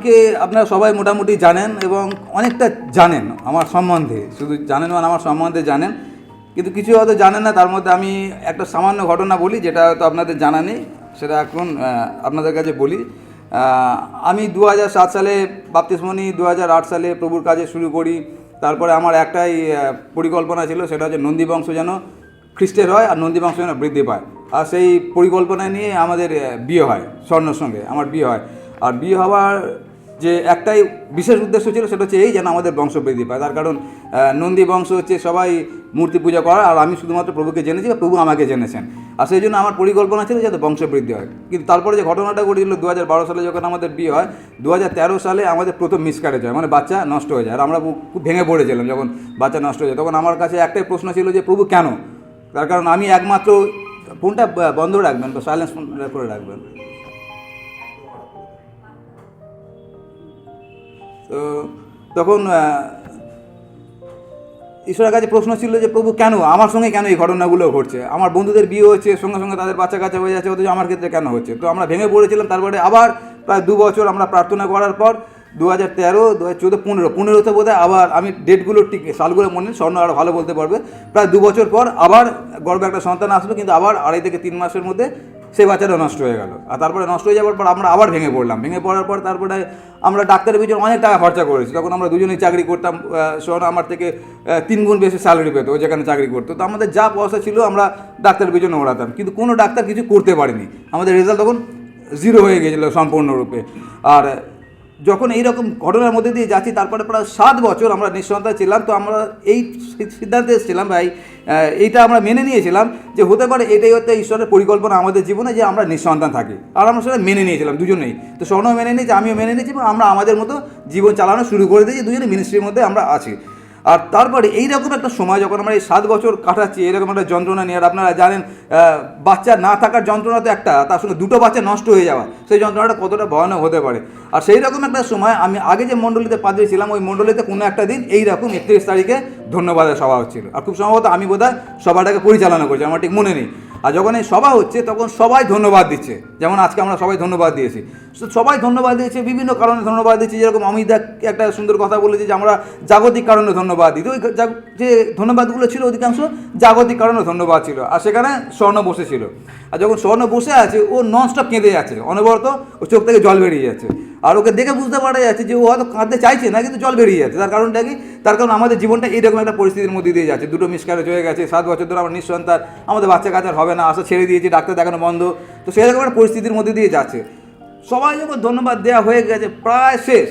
আমাকে আপনারা সবাই মোটামুটি জানেন এবং অনেকটা জানেন আমার সম্বন্ধে, শুধু জানেন মানে আমার সম্বন্ধে জানেন, কিন্তু কিছু হয়তো জানেন না। তার মধ্যে আমি একটা সামান্য ঘটনা বলি যেটা হয়তো আপনাদের জানা নেই, সেটা এখন আপনাদের কাছে বলি। আমি 2007 সালে বাপ্তিস্ম নিই, 2008 সালে প্রভুর কাজে শুরু করি। তারপরে আমার একটাই পরিকল্পনা ছিল, সেটা হচ্ছে নন্দী বংশ যেন খ্রিস্টের হয় আর নন্দী বংশ যেন বৃদ্ধি পায়। আর সেই পরিকল্পনা নিয়ে আমাদের বিয়ে হয়, স্বর্ণর সঙ্গে আমার বিয়ে হয়। আর বিয়ে হওয়ার যে একটাই বিশেষ উদ্দেশ্য ছিল সেটা হচ্ছে এই যেন আমাদের বংশ বৃদ্ধি পায়। তার কারণ নন্দী বংশ হচ্ছে সবাই মূর্তি পূজা করা, আর আমি শুধুমাত্র প্রভুকে জেনেছি বা প্রভু আমাকে জেনেছেন, আর সেই জন্য আমার পরিকল্পনা ছিল যাতে বংশ বৃদ্ধি হয়। কিন্তু তারপরে যে ঘটনাটা ঘটেছিল 2012 সালে যখন আমাদের বিয়ে হয়, 2013 সালে আমাদের প্রথম মিসক্যারেজ হয়, মানে বাচ্চা নষ্ট হয়ে যায়। আর আমরা খুব ভেঙে পড়েছিলাম যখন বাচ্চা নষ্ট হয়ে যায়। তখন আমার কাছে একটাই প্রশ্ন ছিল যে প্রভু কেন? তার কারণ আমি একমাত্র, ফোনটা বন্ধ রাখবেন বা সাইলেন্স করে রাখবেন। তো তখন ঈশ্বরের কাছে প্রশ্ন ছিল যে প্রভু কেন আমার সঙ্গে, কেন এই ঘটনাগুলো ঘটছে? আমার বন্ধুদের বিয়ে হচ্ছে, সঙ্গে সঙ্গে তাদের বাচ্চা কাচ্চা হয়ে যাচ্ছে, অথচ আমার ক্ষেত্রে কেন হচ্ছে? তো আমরা ভেঙে পড়েছিলাম। তারপরে আবার প্রায় 2 বছর আমরা প্রার্থনা করার পর 2013, 2014, 15তে বোধহয় আবার, আমি ডেটগুলো ঠিক সালগুলো মনে নেই, স্বর্ণ আরও ভালো বলতে পারবে, প্রায় 2 বছর পর আবার গর্ভে একটা সন্তান আসলো, কিন্তু আবার 2.5 থেকে 3 মাসের মধ্যে সেই বাচ্চাটা নষ্ট হয়ে গেল। আর তারপরে নষ্ট হয়ে যাওয়ার পর আমরা আবার ভেঙে পড়লাম। ভেঙে পড়ার পর তারপরে আমরা ডাক্তারের পিছনে অনেক টাকা খরচা করেছি। তখন আমরা দুজনেই চাকরি করতাম, স্বর্ণ আমার থেকে 3 গুণ বেশি স্যালারি পেতো ও যেখানে চাকরি করতো। তো আমাদের যা পয়সা ছিল আমরা ডাক্তারের পিছনে ওড়াতাম, কিন্তু কোনো ডাক্তার কিছু করতে পারেনি। আমাদের রেজাল্ট তখন 0 হয়ে গিয়েছিলো সম্পূর্ণরূপে। আর যখন এইরকম ঘটনার মধ্যে দিয়ে যাচ্ছি, তারপরে প্রায় 7 বছর আমরা নিঃসন্তান ছিলাম। তো আমরা এই সিদ্ধান্তে এসেছিলাম ভাই, এইটা আমরা মেনে নিয়েছিলাম যে হতে পারে এটাই হচ্ছে ঈশ্বরের পরিকল্পনা আমাদের জীবনে, যে আমরা নিঃসন্তান থাকি। আর আমরা সেটা মেনে নিয়েছিলাম দুজনেই। তো স্বর্ণ মেনে নিয়েছি, আমিও মেনে নিয়েছি, এবং আমরা আমাদের মতো জীবন চালানো শুরু করে দিয়েছি, দুজনে মিনিস্ট্রির মধ্যে আমরা আছি। আর তারপরে এইরকম একটা সময় যখন আমরা এই 7 বছর কাটাচ্ছি এরকম একটা যন্ত্রণা নিয়ে, আর আপনারা জানেন বাচ্চা না থাকার যন্ত্রণা তো একটা, তার সঙ্গে 2টো বাচ্চা নষ্ট হয়ে যাওয়া, সেই যন্ত্রণাটা কতটা ভয়ানক হতে পারে। আর সেই রকম একটা সময় আমি আগে যে মণ্ডলীতে পাদ্রী ছিলাম, ওই মণ্ডলীতে কোনো একটা দিন এইরকম 31 তারিখে ধন্যবাদের সভা হচ্ছিল। আর খুব সম্ভবত আমি বোধহয় সভাটাকে পরিচালনা করছি, আমার ঠিক মনে নেই। আর যখন এই সভা হচ্ছে তখন সবাই ধন্যবাদ দিচ্ছে, যেমন আজকে আমরা সবাই ধন্যবাদ দিয়েছি। সবাই ধন্যবাদ দিয়েছে, বিভিন্ন কারণে ধন্যবাদ দিচ্ছে। যেরকম অমিত একটা সুন্দর কথা বলেছে যে আমরা জাগতিক কারণে ধন্যবাদ দিই। ওই যে ধন্যবাদগুলো ছিল অধিকাংশ জাগতিক কারণে ধন্যবাদ ছিল। আর সেখানে স্বর্ণ বসেছিল। আর যখন স্বর্ণ বসে আছে, ও ননস্টপ কেঁদে যাচ্ছে, অনবরত ও চোখ থেকে জল বেরিয়ে যাচ্ছে। আর ওকে দেখে বুঝতে পারা যাচ্ছে যে ও হয়তো কাঁদতে চাইছে না, কিন্তু জল বেরিয়ে যাচ্ছে। তার কারণটা কি? তার কারণ আমাদের জীবনটা এইরকম একটা পরিস্থিতির মধ্যে দিয়ে যাচ্ছে। 2টো মিসক্যারেজ হয়ে গেছে, 7 বছর ধরে আমরা নিঃসন্তান, আমাদের বাচ্চা কাচ্চার হবে না, আশা ছেড়ে দিয়েছি, ডাক্তার দেখানো বন্ধ। তো সেরকম একটা পরিস্থিতির মধ্যে দিয়ে যাচ্ছে। সবাই যখন ধন্যবাদ দেওয়া হয়ে গেছে, প্রায় শেষ,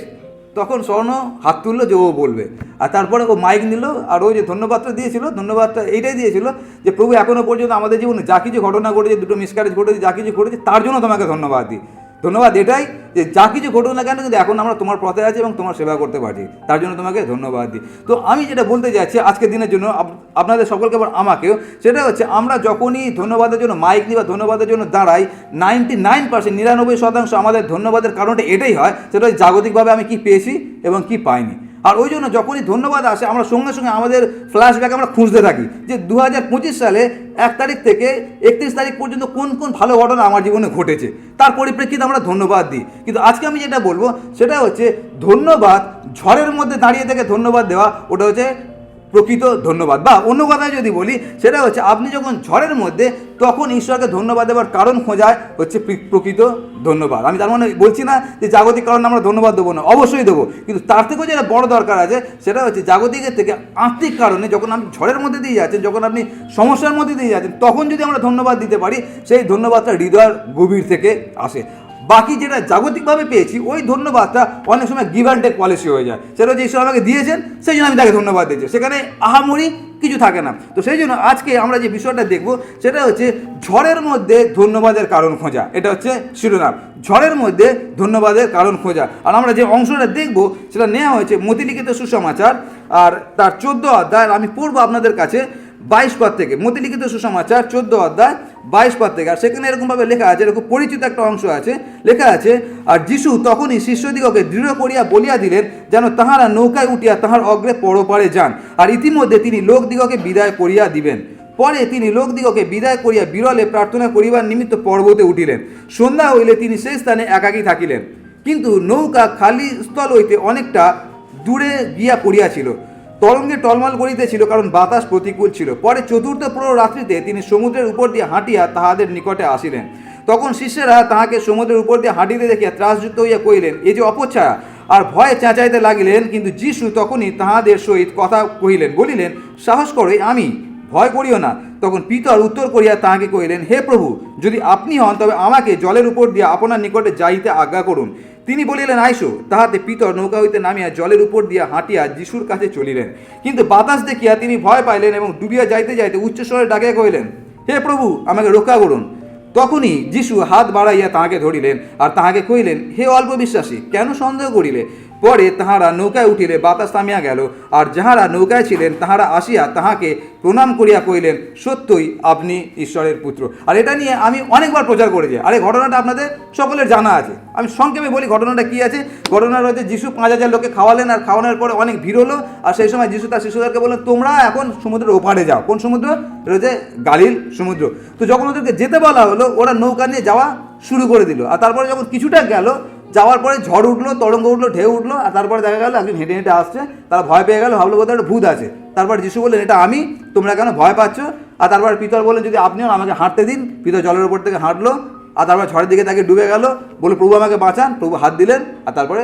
তখন স্বর্ণ হাত তুললো যে ও বলবে। আর তারপরে ও মাইক নিল, আর ও যে ধন্যবাদটা দিয়েছিল, ধন্যবাদটা এইটাই দিয়েছিল যে প্রভু এখনও পর্যন্ত আমাদের জীবনে যা কিছু ঘটনা ঘটেছে, 2টো মিসক্যারেজ ঘটেছে, যা কিছু ঘটেছে, তার জন্য তোমাকে ধন্যবাদ দিই। ধন্যবাদ এটাই যে যা কিছু ঘটুক না কেন, কিন্তু এখন আমরা তোমার পথে আছি এবং তোমার সেবা করতে পারছি, তার জন্য তোমাকে ধন্যবাদ দিই। তো আমি যেটা বলতে যাচ্ছি আজকের দিনের জন্য আপনাদের সকলকে, আবার আমাকেও, সেটা হচ্ছে আমরা যখনই ধন্যবাদের জন্য মাইক নিই বা ধন্যবাদের জন্য দাঁড়াই, 99%, 99% আমাদের ধন্যবাদের কারণটা এটাই হয়, সেটা হচ্ছে জাগতিকভাবে আমি কি পেয়েছি এবং কি পাইনি। আর ওই জন্য যখনই ধন্যবাদ আসে, আমরা সঙ্গে সঙ্গে আমাদের ফ্ল্যাশব্যাক আমরা খুঁজতে থাকি যে 2025 সালে 1 তারিখ থেকে 31 তারিখ পর্যন্ত কোন কোন ভালো ঘটনা আমার জীবনে ঘটেছে, তার পরিপ্রেক্ষিতে আমরা ধন্যবাদ দিই। কিন্তু আজকে আমি যেটা বলবো সেটা হচ্ছে ধন্যবাদ ঝড়ের মধ্যে দাঁড়িয়ে থেকে ধন্যবাদ দেওয়া, ওটা হচ্ছে প্রকৃত ধন্যবাদ। বা অন্য কথায় যদি বলি, সেটা হচ্ছে আপনি যখন ঝড়ের মধ্যে, তখন ঈশ্বরকে ধন্যবাদ দেওয়ার কারণ খোঁজায় হচ্ছে প্রকৃত ধন্যবাদ। আমি তার মানে বলছি না যে জাগতিক কারণে আমরা ধন্যবাদ দেবো না, অবশ্যই দেবো, কিন্তু তার থেকেও যেটা বড় দরকার আছে সেটা হচ্ছে জাগতিকের থেকে আত্মিক কারণে। যখন আপনি ঝড়ের মধ্যে দিয়ে যাচ্ছেন, যখন আপনি সমস্যার মধ্যে দিয়ে যাচ্ছেন, তখন যদি আমরা ধন্যবাদ দিতে পারি, সেই ধন্যবাদটা হৃদয়ের গভীর থেকে আসে। বাকি যেটা জাগতিকভাবে পেয়েছি, ওই ধন্যবাদটা অনেক সময় গিভ অ্যান্ড টেক পলিসি হয়ে যায়। সেটা হচ্ছে ঈশ্বর আমাকে দিয়েছেন, সেই জন্য আমি তাকে ধন্যবাদ দিচ্ছি, সেখানে আহামরি কিছু থাকে না। তো সেই জন্য আজকে আমরা যে বিষয়টা দেখব সেটা হচ্ছে ঝড়ের মধ্যে ধন্যবাদের কারণ খোঁজা। এটা হচ্ছে শিরোনাম, ঝড়ের মধ্যে ধন্যবাদের কারণ খোঁজা। আর আমরা যে অংশটা দেখব সেটা নেওয়া হয়েছে মতিলিখিত সুসমাচার, আর তার 14 অধ্যায়। আমি পড়বো আপনাদের কাছে 22 পদ থেকে, মতিলিখিত সুসমাচার 14 অধ্যায় 22 পদ থেকে। আর সেখানে এরকমভাবে লেখা আছে, এরকম পরিচিত একটা অংশ আছে, লেখা আছে, আর যিশু তখনই শিষ্যদিগকে দৃঢ় করিয়া বলিয়া দিলেন যেন তাহারা নৌকায় উঠিয়া তাহার অগ্রে পরপারে যান, আর ইতিমধ্যে তিনি লোকদিগকে বিদায় করিয়া দিবেন। পরে তিনি লোকদিগকে বিদায় করিয়া বিরলে প্রার্থনা করিবার নিমিত্ত পর্বতে উঠিলেন। সন্ধ্যা হইলে তিনি সেই স্থানে একাকী থাকিলেন। কিন্তু নৌকা খালি স্থল হইতে অনেকটা দূরে গিয়া পড়িয়াছিল, তরঙ্গে টলমল করিতেছিল, কারণ বাতাস প্রতিকূল ছিল। পরে চতুর্থ প্রহর রাত্রিতে তিনি সমুদ্রের উপর দিয়ে হাঁটিয়া তাহাদের নিকটে আসিলেন। তখন শিষ্যেরা তাহাকে সমুদ্রের উপর দিয়ে হাঁটিতে দেখিয়া ত্রাসযুক্ত হইয়া কহিলেন, এ যে অপচ্ছায়া, আর ভয়ে চেঁচাইতে লাগিলেন। কিন্তু যীশু তখনই তাহাদের সহিত কথা কহিলেন, বলিলেন, সাহস করো, আমি, ভয় করিও না। তখন পিতর উত্তর করিয়া তাহাকে কহিলেন, হে প্রভু, যদি আপনি হন তবে আমাকে জলের উপর দিয়া আপনার নিকটে যাইতে আজ্ঞা করুন। তিনি বলিলেন, আইসো। তাহাতে পিতর নৌকা হইতে নামিয়া জলের উপর দিয়া হাঁটিয়া যীশুর কাছে চলিলেন। কিন্তু বাতাস দেখিয়া তিনি ভয় পাইলেন এবং ডুবিয়া যাইতে যাইতে উচ্চস্বরে ডাকিয়া কহিলেন, হে প্রভু, আমাকে রক্ষা করুন। তখনই যীশু হাত বাড়াইয়া তাহাকে ধরিলেন আর তাহাকে কহিলেন, হে অল্প বিশ্বাসী, কেন সন্দেহ করিলে? পরে তাহারা নৌকায় উঠিলে বাতাস থামিয়া গেল, আর যাহারা নৌকায় ছিলেন তাহারা আসিয়া তাহাকে প্রণাম করিয়া কহিলেন, সত্যই আপনি ঈশ্বরের পুত্র। আর এটা নিয়ে আমি অনেকবার প্রচার করেছি, আর এই ঘটনাটা আপনাদের সকলের জানা আছে। আমি সংক্ষেপে বলি ঘটনাটা কী আছে। ঘটনা রয়েছে, যিশু 5,000 লোককে খাওয়ালেন, আর খাওয়ানোর পরে অনেক ভিড় হলো। আর সেই সময় যিশু তার শিশুদেরকে বললেন, তোমরা এখন সমুদ্রের ওপারে যাও। কোন সমুদ্র? রয়েছে গালিল সমুদ্র। তো যখন ওদেরকে যেতে বলা হলো, ওরা নৌকা নিয়ে যাওয়া শুরু করে দিল। আর তারপরে যখন কিছুটা গেল, যাওয়ার পরে ঝড় উঠলো, তরঙ্গ উঠলো, ঢেউ উঠলো, আর তারপরে দেখা গেল একজন হেঁটে হেঁটে আসছে। তারা ভয় পেয়ে গেল, ভাবলো বোধহয় একটা ভূত আছে। তারপর যিশু বললেন, এটা আমি, তোমরা কেন ভয় পাচ্ছ? আর তারপর পিতর বললেন, যদি আপনিও আমাকে হাঁটতে দিন। পিতর জলের উপর থেকে হাঁটলো, আর তারপর ঝড়ের দিকে তাকে ডুবে গেল, বলে, প্রভু আমাকে বাঁচান। প্রভু হাত দিলেন, আর তারপরে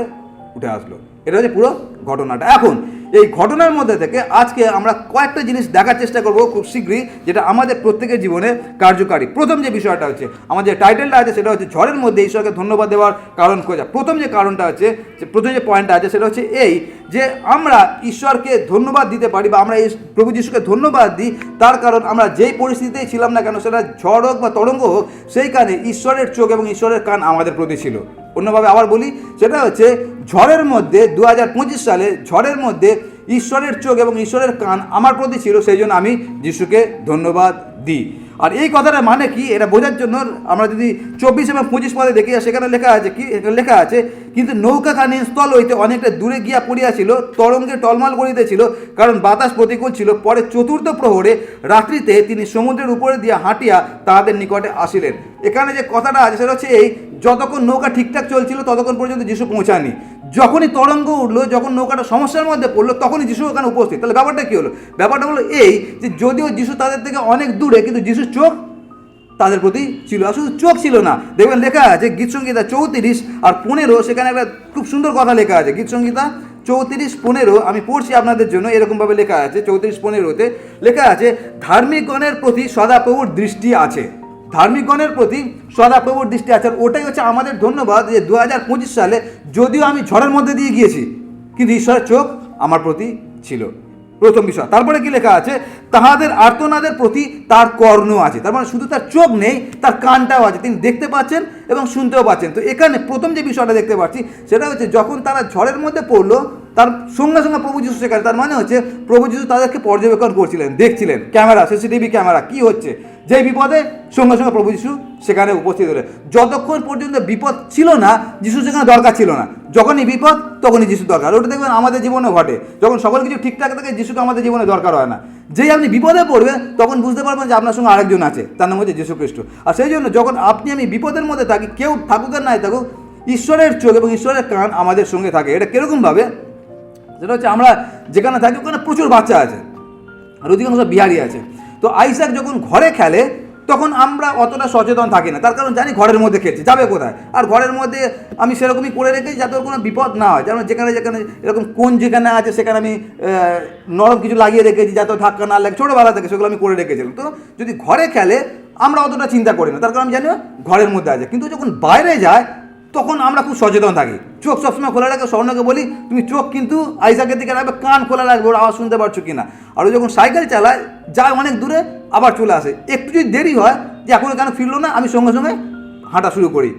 উঠে আসলো। এটা হচ্ছে পুরো ঘটনাটা। এখন এই ঘটনার মধ্যে থেকে আজকে আমরা কয়েকটা জিনিস দেখার চেষ্টা করব খুব শীঘ্রই, যেটা আমাদের প্রত্যেকের জীবনে কার্যকারী। প্রথম যে বিষয়টা হচ্ছে, আমার যে টাইটেলটা আছে সেটা হচ্ছে ঝড়ের মধ্যে ঈশ্বরকে ধন্যবাদ দেওয়ার কারণ খোঁজা। প্রথম যে কারণটা আছে, প্রথম যে পয়েন্টটা আছে সেটা হচ্ছে এই, যে আমরা ঈশ্বরকে ধন্যবাদ দিতে পারি, বা আমরা এই প্রভু যিশুকে ধন্যবাদ দিই তার কারণ আমরা যেই পরিস্থিতিতেই ছিলাম না কেন, সেটা ঝড় হোক বা তরঙ্গ হোক, সেইখানে ঈশ্বরের চোখ এবং ঈশ্বরের কান আমাদের প্রতি ছিল। অন্যভাবে আবার বলি, সেটা হচ্ছে ঝড়ের মধ্যে 2025 সালে ঝড়ের মধ্যে ঈশ্বরের চোখ এবং ঈশ্বরের কান আমার প্রতি ছিল, সেই জন্য আমি যিশুকে ধন্যবাদ দিই। আর এই কথাটা মানে কি, এটা বোঝার জন্য আমরা যদি 24 এবং 25 পদে দেখি, সেখানে লেখা আছে কি, লেখা আছে, কিন্তু নৌকাখানি স্থল হইতে অনেকটা দূরে গিয়া পড়িয়াছিল, তরঙ্গে টলমল করিতেছিল, কারণ বাতাস প্রতিকূল ছিল। পরে চতুর্থ প্রহরে রাত্রিতে তিনি সমুদ্রের উপরে দিয়া হাঁটিয়া তাহাদের নিকটে আসিলেন। এখানে যে কথাটা আছে সেটা হচ্ছে এই, যতক্ষণ নৌকা ঠিকঠাক চলছিল ততক্ষণ পর্যন্ত যিশু পৌঁছায়নি। যখনই তরঙ্গ উঠলো, যখন নৌকাটা সমস্যার মধ্যে পড়লো, তখনই যিশু ওখানে উপস্থিত। তাহলে ব্যাপারটা কী হলো? ব্যাপারটা হলো এই, যে যদিও যিশু তাদের থেকে অনেক দূরে, কিন্তু যিশুর চোখ তাদের প্রতি ছিল। আর শুধু চোখ ছিল না, দেখবেন লেখা আছে গীতসংহিতা 34 আর 15, সেখানে একটা খুব সুন্দর কথা লেখা আছে। গীতসংহিতা 34:15 আমি পড়ছি আপনাদের জন্য। এরকমভাবে লেখা আছে, 34:15-তে লেখা আছে, ধার্মিকগণের প্রতি সদাপ্রভুর দৃষ্টি আছে। ধার্মিকগণের প্রতি সদাপ্রভুর দৃষ্টি আছে। ওটাই হচ্ছে আমাদের ধন্যবাদ, যে 2025 সালে যদিও আমি ঝড়ের মধ্যে দিয়ে গিয়েছি, কিন্তু ঈশ্বরের চোখ আমার প্রতি ছিল। প্রথম বিষয়। তারপরে কি লেখা আছে, তাহাদের আর্তনাদের প্রতি তার কর্ণ আছে। তার মানে শুধু তার চোখ নেই, তার কানটাও আছে, তিনি দেখতে পাচ্ছেন এবং শুনতেও পাচ্ছেন। তো এখানে প্রথম যে বিষয়টা দেখতে পাচ্ছি সেটা হচ্ছে, যখন তারা ঝড়ের মধ্যে পড়লো, তার সঙ্গে সঙ্গে প্রভু যিশু সেখানে। তার মানে হচ্ছে প্রভু যিশু তাদেরকে পর্যবেক্ষণ করছিলেন, দেখছিলেন, ক্যামেরা, সিসিটিভি ক্যামেরা কি হচ্ছে। যেই বিপদে সঙ্গে সঙ্গে প্রভু যিশু সেখানে উপস্থিত হলেন। যতক্ষণ পর্যন্ত বিপদ ছিল না, যিশু সেখানে দরকার ছিল না। যখনই বিপদ তখনই যিশু দরকার। ওটা দেখবেন আমাদের জীবনে ঘটে, যখন সকল কিছু ঠিকঠাক থাকে যিশুকে আমাদের জীবনে দরকার হয় না। যেই আপনি বিপদে পড়বেন তখন বুঝতে পারবেন যে আপনার সঙ্গে আরেকজন আছে, তার নাম হচ্ছে যীশু খ্রিস্ট। আর সেই জন্য যখন আপনি আমি বিপদের মধ্যে থাকি, কেউ থাকুক আর নাই থাকুক, ঈশ্বরের চোখ এবং ঈশ্বরের কান আমাদের সঙ্গে থাকে। এটা কীরকমভাবে? সেটা হচ্ছে, আমরা যেখানে থাকি ওখানে প্রচুর বাচ্চা আছে, আর অধিকাংশ বিহারি আছে। তো আইসাক যখন ঘরে খেলে, তখন আমরা অতটা সচেতন থাকি না, তার কারণ জানি ঘরের মধ্যে খেলছে, যাবে কোথায়। আর ঘরের মধ্যে আমি সেরকমই করে রেখেছি যাতে ওর কোনো বিপদ না হয়। যেমন যেখানে যেখানে এরকম কোন যেখানে আছে সেখানে আমি নরম কিছু লাগিয়ে রেখেছি যাতে ধাক্কা না লাগে, ছোটোবেলা থেকে সেগুলো আমি করে রেখেছিলাম। তো যদি ঘরে খেলে আমরা অতটা চিন্তা করি না, তার কারণ আমি জানি ঘরের মধ্যে আছে। কিন্তু যখন বাইরে যায় তখন আমরা খুব সচেতন থাকি। চোখ সবসময় খোলা রাখে। স্বর্ণকে বলি, তুমি চোখ কিন্তু আইসাকের দিকে রাখবে, কান খোলা রাখবে, ওর আওয়াজ শুনতে পারছো কিনা। আর ও যখন সাইকেল চালায়, যায় অনেক দূরে, আবার চলে আসে। একটু যদি দেরি হয়, যে এখন কেন ফিরলো না, আমি সঙ্গে সঙ্গে হাঁটা শুরু করি,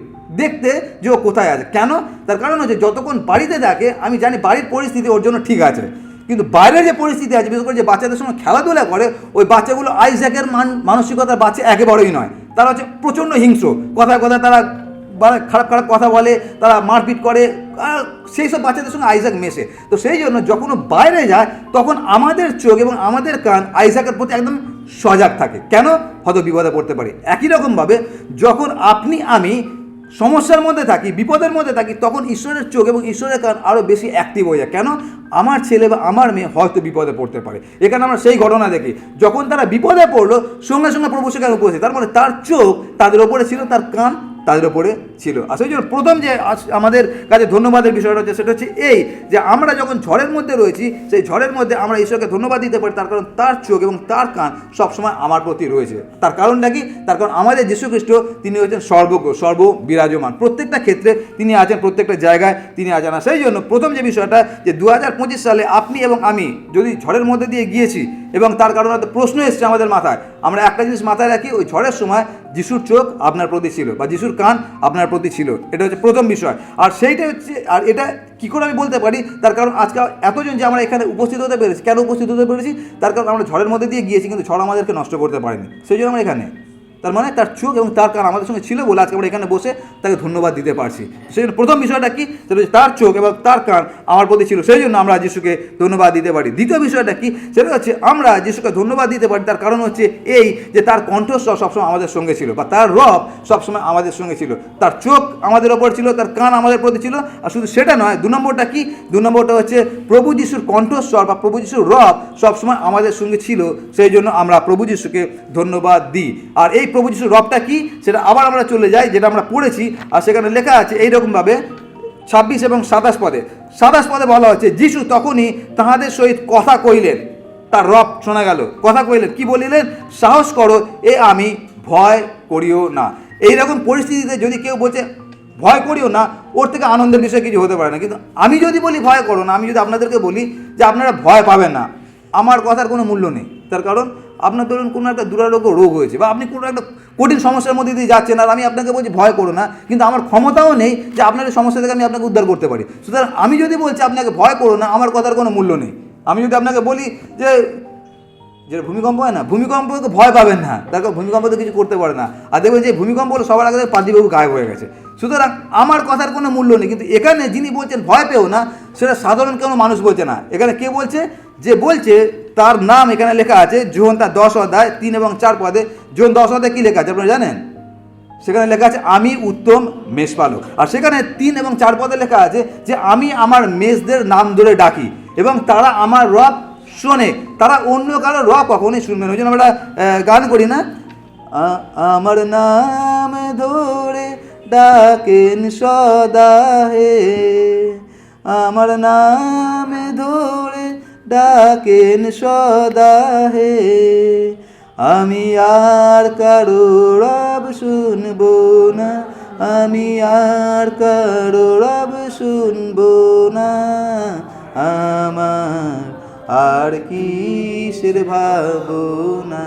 দেখতে যে ও কোথায় আছে। কেন? তার কারণ হচ্ছে, যতক্ষণ বাড়িতে থাকে আমি জানি বাড়ির পরিস্থিতি ওর জন্য ঠিক আছে, কিন্তু বাইরের যে পরিস্থিতি আছে, বিশেষ করে যে বাচ্চাদের সঙ্গে খেলাধুলা করে, ওই বাচ্চাগুলো আইসাকের মানসিকতার বাচ্চা একেবারেই নয়। তারা হচ্ছে প্রচণ্ড হিংস্র, কথায় কথায় তারা খারাপ খারাপ কথা বলে, তারা মারপিট করে, সেই সব বাচ্চাদের সঙ্গে আইসাক মেশে। তো সেই জন্য যখন ও বাইরে যায়, তখন আমাদের চোখ এবং আমাদের কান আইসাকের প্রতি একদম সজাগ থাকে। কেন? হয়তো বিপদে পড়তে পারি। একই রকমভাবে যখন আপনি আমি সমস্যার মধ্যে থাকি, বিপদের মধ্যে থাকি, তখন ঈশ্বরের চোখ এবং ঈশ্বরের কান আরও বেশি অ্যাক্টিভ হয়ে যায়। কেন? আমার ছেলে বা আমার মেয়ে হয়তো বিপদে পড়তে পারে। এখানে আমরা সেই ঘটনা দেখি, যখন তারা বিপদে পড়লো সঙ্গে সঙ্গে প্রভু সেখানে উপস্থিত। তার মানে তার চোখ তাদের ওপরে ছিল, তার কান তাদের ওপরে ছিল। আর সেই জন্য প্রথম যে আমাদের কাছে ধন্যবাদের বিষয়টা হচ্ছে, সেটা হচ্ছে এই যে আমরা যখন ঝড়ের মধ্যে রয়েছি, সেই ঝড়ের মধ্যে আমরা ঈশ্বরকে ধন্যবাদ দিতে পারি, তার কারণ তার চোখ এবং তার কান সবসময় আমার প্রতি রয়েছে। তার কারণটা কি? তার কারণ আমাদের যীশু খ্রিস্ট তিনি হচ্ছেন সর্বজ্ঞ, সর্ববিরাজমান, প্রত্যেকটা ক্ষেত্রে তিনি আছেন, প্রত্যেকটা জায়গায় তিনি আছেন। আর সেই জন্য প্রথম যে বিষয়টা, যে 2025 সালে আপনি এবং আমি যদি ঝড়ের মধ্যে দিয়ে গিয়েছি এবং তার কারণে প্রশ্ন এসছে আমাদের মাথায়, আমরা একটা জিনিস মাথায় রাখি, ওই ঝড়ের সময় যিশুর চোখ আপনার প্রতি ছিল বা যিশুর কান আপনার প্রতি ছিল। এটা হচ্ছে প্রথম বিষয়। আর সেইটা হচ্ছে, আর এটা কী করে আমি বলতে পারি, তার কারণ আজকে এতজন যে আমরা এখানে উপস্থিত হতে পেরেছি, কেন উপস্থিত হতে পেরেছি? তার কারণ আমরা ঝড়ের মধ্যে দিয়ে গিয়েছি, কিন্তু ঝড় আমাদেরকে নষ্ট করতে পারেনি, সেই জন্য আমরা এখানে। তার মানে তার চোখ এবং তার কান আমাদের সঙ্গে ছিল বলে আজকে আমরা এখানে বসে তাকে ধন্যবাদ দিতে পারছি। সেই জন্য প্রথম বিষয়টা কি? সেটা হচ্ছে তার চোখ এবং তার কান আমার প্রতি ছিল, সেই জন্য আমরা যিশুকে ধন্যবাদ দিতে পারি। দ্বিতীয় বিষয়টা কি? সেটা হচ্ছে আমরা যিশুকে ধন্যবাদ দিতে পারি, তার কারণ হচ্ছে এই যে তার কণ্ঠস্বর সবসময় আমাদের সঙ্গে ছিল, বা তার রব সবসময় আমাদের সঙ্গে ছিল। তার চোখ আমাদের ওপর ছিল, তার কান আমাদের প্রতি ছিল। আর শুধু সেটা নয়, 2 নম্বরটা কি? 2 নম্বরটা হচ্ছে প্রভু যিশুর কণ্ঠস্বর বা প্রভু যিশুর রব সবসময় আমাদের সঙ্গে ছিল, সেই জন্য আমরা প্রভু যিশুকে ধন্যবাদ দিই। আর এই প্রভু যিশুর রবটা কি? সেটা আবার আমরা চলে যাই, যেটা আমরা পড়েছি, আর সেখানে লেখা আছে এইরকমভাবে 26 এবং 27 পদে। 27 পদে বলা হচ্ছে, যিশু তখনই তাহাদের সহিত কথা কইলেন। তার রব শোনা গেল, কথা কইলেন, কি বলিলেন? সাহস করো, এ আমি, ভয় করিও না। এইরকম পরিস্থিতিতে যদি কেউ বলছে ভয় করিও না, ওর থেকে আনন্দের বিষয় কিছু হতে পারে না। কিন্তু আমি যদি বলি ভয় করো না, আমি যদি আপনাদেরকে বলি যে আপনারা ভয় পাবেন না, আমার কথার কোনো মূল্য নেই। তার কারণ আপনার ধরুন কোনো একটা দুরারোগ্য রোগ হয়েছে, বা আপনি কোনো একটা কঠিন সমস্যার মধ্যে দিয়ে যাচ্ছেন, আর আমি আপনাকে বলছি ভয় করো না, কিন্তু আমার ক্ষমতাও নেই যে আপনার এই সমস্যা থেকে আমি আপনাকে উদ্ধার করতে পারি। সুতরাং আমি যদি বলছি আপনাকে ভয় করো না, আমার কথার কোনো মূল্য নেই। আমি যদি আপনাকে বলি যে যেটা ভূমিকম্প হয় না, ভূমিকম্পকে ভয় পাবেন না, তার কারণ ভূমিকম্প তো কিছু করতে পারে না। আর দেখবেন যে ভূমিকম্প হলো সবার আগে পাদ্রীবাবু গায়েব হয়ে গেছে। সুতরাং আমার কথার কোনো মূল্য নেই। কিন্তু এখানে যিনি বলছেন ভয় পেও না, সেটা সাধারণ কোনো মানুষ বলছে না। এখানে কে বলছে? যে বলছে তার নাম এখানে লেখা আছে যোহন তার 10 অধ্যায় 3 এবং 4 পদে। যোহন 10 অধ্যায় কী লেখা আছে আপনারা জানেন? সেখানে লেখা আছে আমি উত্তম মেষপালক। আর সেখানে 3 এবং 4 পদে লেখা আছে যে আমি আমার মেষদের নাম ধরে ডাকি এবং তারা আমার রব শোনে, তারা অন্য কারো রব কখনোই শুনবে না। ওই জন্য আমরা গান করি না, আমার নাম ধরে ডাকেন সদা হে, আমার নাম ধরে ডাকেন সদা হে, আমি আর কারো রব শুনবো না, আমি আর কারো রব শুনবো না, আমার আর কিসের ভাবনা।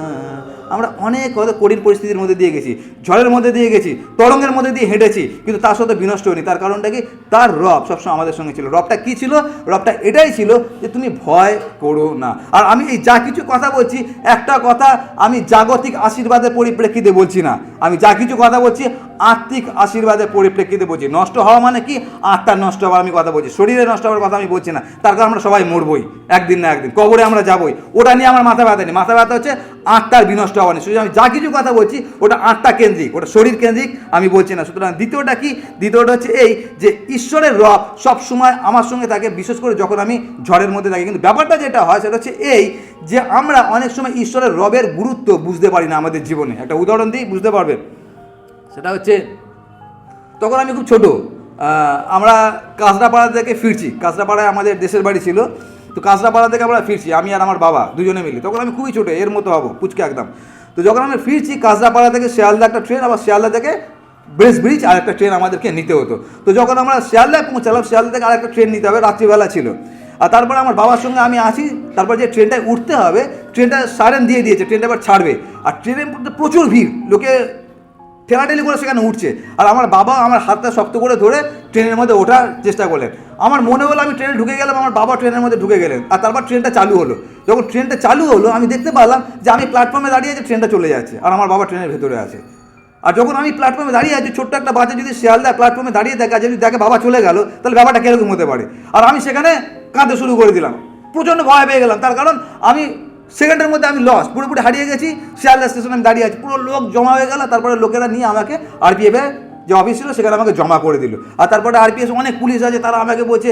আমরা অনেক কঠিন পরিস্থিতির মধ্যে দিয়ে গেছি, ঝড়ের মধ্যে দিয়ে গেছি, তরঙ্গের মধ্যে দিয়ে হেঁটেছি, কিন্তু তার সাথে বিনষ্ট হয়নি। তার কারণটা কি? তার রব সবসময় আমাদের সঙ্গে ছিল। রবটা কী ছিল? রবটা এটাই ছিল যে তুমি ভয় করো না। আর আমি এই যা কিছু কথা বলছি, একটা কথা আমি জাগতিক আশীর্বাদের পরিপ্রেক্ষিতে বলছি না, আমি যা কিছু কথা বলছি আত্মিক আশীর্বাদের পরিপ্রেক্ষিতে বলছি। নষ্ট হওয়া মানে কি? আত্মার নষ্ট হওয়ার আমি কথা বলছি, শরীরে নষ্ট হওয়ার কথা আমি বলছি না। তার কারণ আমরা সবাই মরবই একদিন না একদিন, কবরে আমরা যাবই, ওটা নিয়ে আমার মাথা ব্যথা নেই। মাথা ব্যথা হচ্ছে আত্মার বিনষ্ট হওয়া নেই। সুতরাং আমি যা কিছু কথা বলছি ওটা আত্মা কেন্দ্রিক, ওটা শরীর কেন্দ্রিক আমি বলছি না। সুতরাং দ্বিতীয়টা কি? দ্বিতীয়টা হচ্ছে এই যে ঈশ্বরের রব সবসময় আমার সঙ্গে থাকে, বিশেষ করে যখন আমি ঝড়ের মধ্যে থাকি। কিন্তু ব্যাপারটা যেটা হয় সেটা হচ্ছে এই যে আমরা অনেক সময় ঈশ্বরের রবের গুরুত্ব বুঝতে পারি না আমাদের জীবনে। একটা উদাহরণ দিই, বুঝতে পারবেন। সেটা হচ্ছে তখন আমি খুব ছোট, আমরা কাঁচরাপাড়া থেকে ফিরছি। কাঁচরাপাড়ায় আমাদের দেশের বাড়ি ছিল, তো কাঁচরাপাড়া থেকে আমরা ফিরছি, আমি আর আমার বাবা দুজনে মিলে। তখন আমি খুবই ছোটো, এর মতো হবো, পুচকে একদম। তো যখন আমরা ফিরছি কাঁচরাপাড়া থেকে শিয়ালদা একটা ট্রেন, আবার শিয়ালদা থেকে ব্রিজ আর একটা ট্রেন আমাদেরকে নিতে হতো। তো যখন আমরা শিয়ালদায় পৌঁছালাম, শিয়ালদা থেকে আর একটা ট্রেন নিতে হবে, রাত্রিবেলা ছিল। আর তারপরে আমার বাবার সঙ্গে আমি আছি, তারপর যে ট্রেনটায় উঠতে হবে, ট্রেনটা সাইরেন দিয়ে দিয়েছে, ট্রেনটা এবার ছাড়বে। আর ট্রেনের মধ্যে প্রচুর ভিড়, লোকে ঠেলাঠেলি করে সেখানে উঠছে। আর আমার বাবা আমার হাতটা শক্ত করে ধরে ট্রেনের মধ্যে ওঠার চেষ্টা করলেন। আমার মনে হলো আমি ট্রেনে ঢুকে গেলাম, আমার বাবা ট্রেনের মধ্যে ঢুকে গেলেন। আর তারপর ট্রেনটা চালু হলো। যখন ট্রেনটা চালু হলো আমি দেখতে পেলাম যে আমি প্ল্যাটফর্মে দাঁড়িয়ে আছি, ট্রেনটা চলে যাচ্ছে, আর আমার বাবা ট্রেনের ভেতরে আছে। আর যখন আমি প্ল্যাটফর্মে দাঁড়িয়ে আছি, ছোট্ট একটা বাচ্চা যদি শিয়ালদায় প্ল্যাটফর্মে দাঁড়িয়ে থাকে, যদি দেখে বাবা চলে গেল, তাহলে ব্যাপারটা কীরকম হতে পারে। আর আমি সেখানে কাঁদতে শুরু করে দিলাম, প্রচণ্ড ভয় পেয়ে গেলাম। তার কারণ আমি সেকেন্ডের মধ্যে আমি লস, পুরোপুরি হারিয়ে গেছি। শিয়ালদা স্টেশনে আমি দাঁড়িয়ে আছি, পুরো লোক জমা হয়ে গেল। তারপরে লোকেরা নিয়ে আমাকে আরপিএফে যে অফিস ছিল সেখানে আমাকে জমা করে দিল। আর তারপরে আরপিএস অনেক পুলিশ আছে, তারা আমাকে বলছে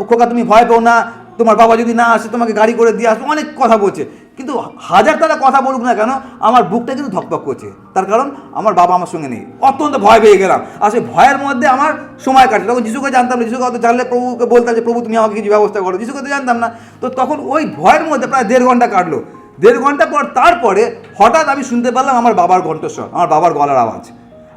খোকা তুমি ভয় পেও না, তোমার বাবা যদি না আসে তোমাকে গাড়ি করে দিয়ে আসবে, অনেক কথা বলছে। কিন্তু হাজার তারা কথা বলুক না কেন, আমার বুকটা কিন্তু ধকধক করছে। তার কারণ আমার বাবা আমার সঙ্গে নেই, অত্যন্ত ভয় পেয়ে গেলাম। আর সেই ভয়ের মধ্যে আমার সময় কাটছে। তখন যিশুকে জানতাম না, যিশুকে হয়তো জানলে প্রভুকে বলতাম যে প্রভু তুমি আমাকে কিছু ব্যবস্থা করো, যিশুকে তো জানতাম না। তো তখন ওই ভয়ের মধ্যে প্রায় 1.5 ঘন্টা কাটলো। 1.5 ঘন্টা পর তারপরে হঠাৎ আমি শুনতে পারলাম আমার বাবার কণ্ঠস্বর, আমার বাবার গলার আওয়াজ।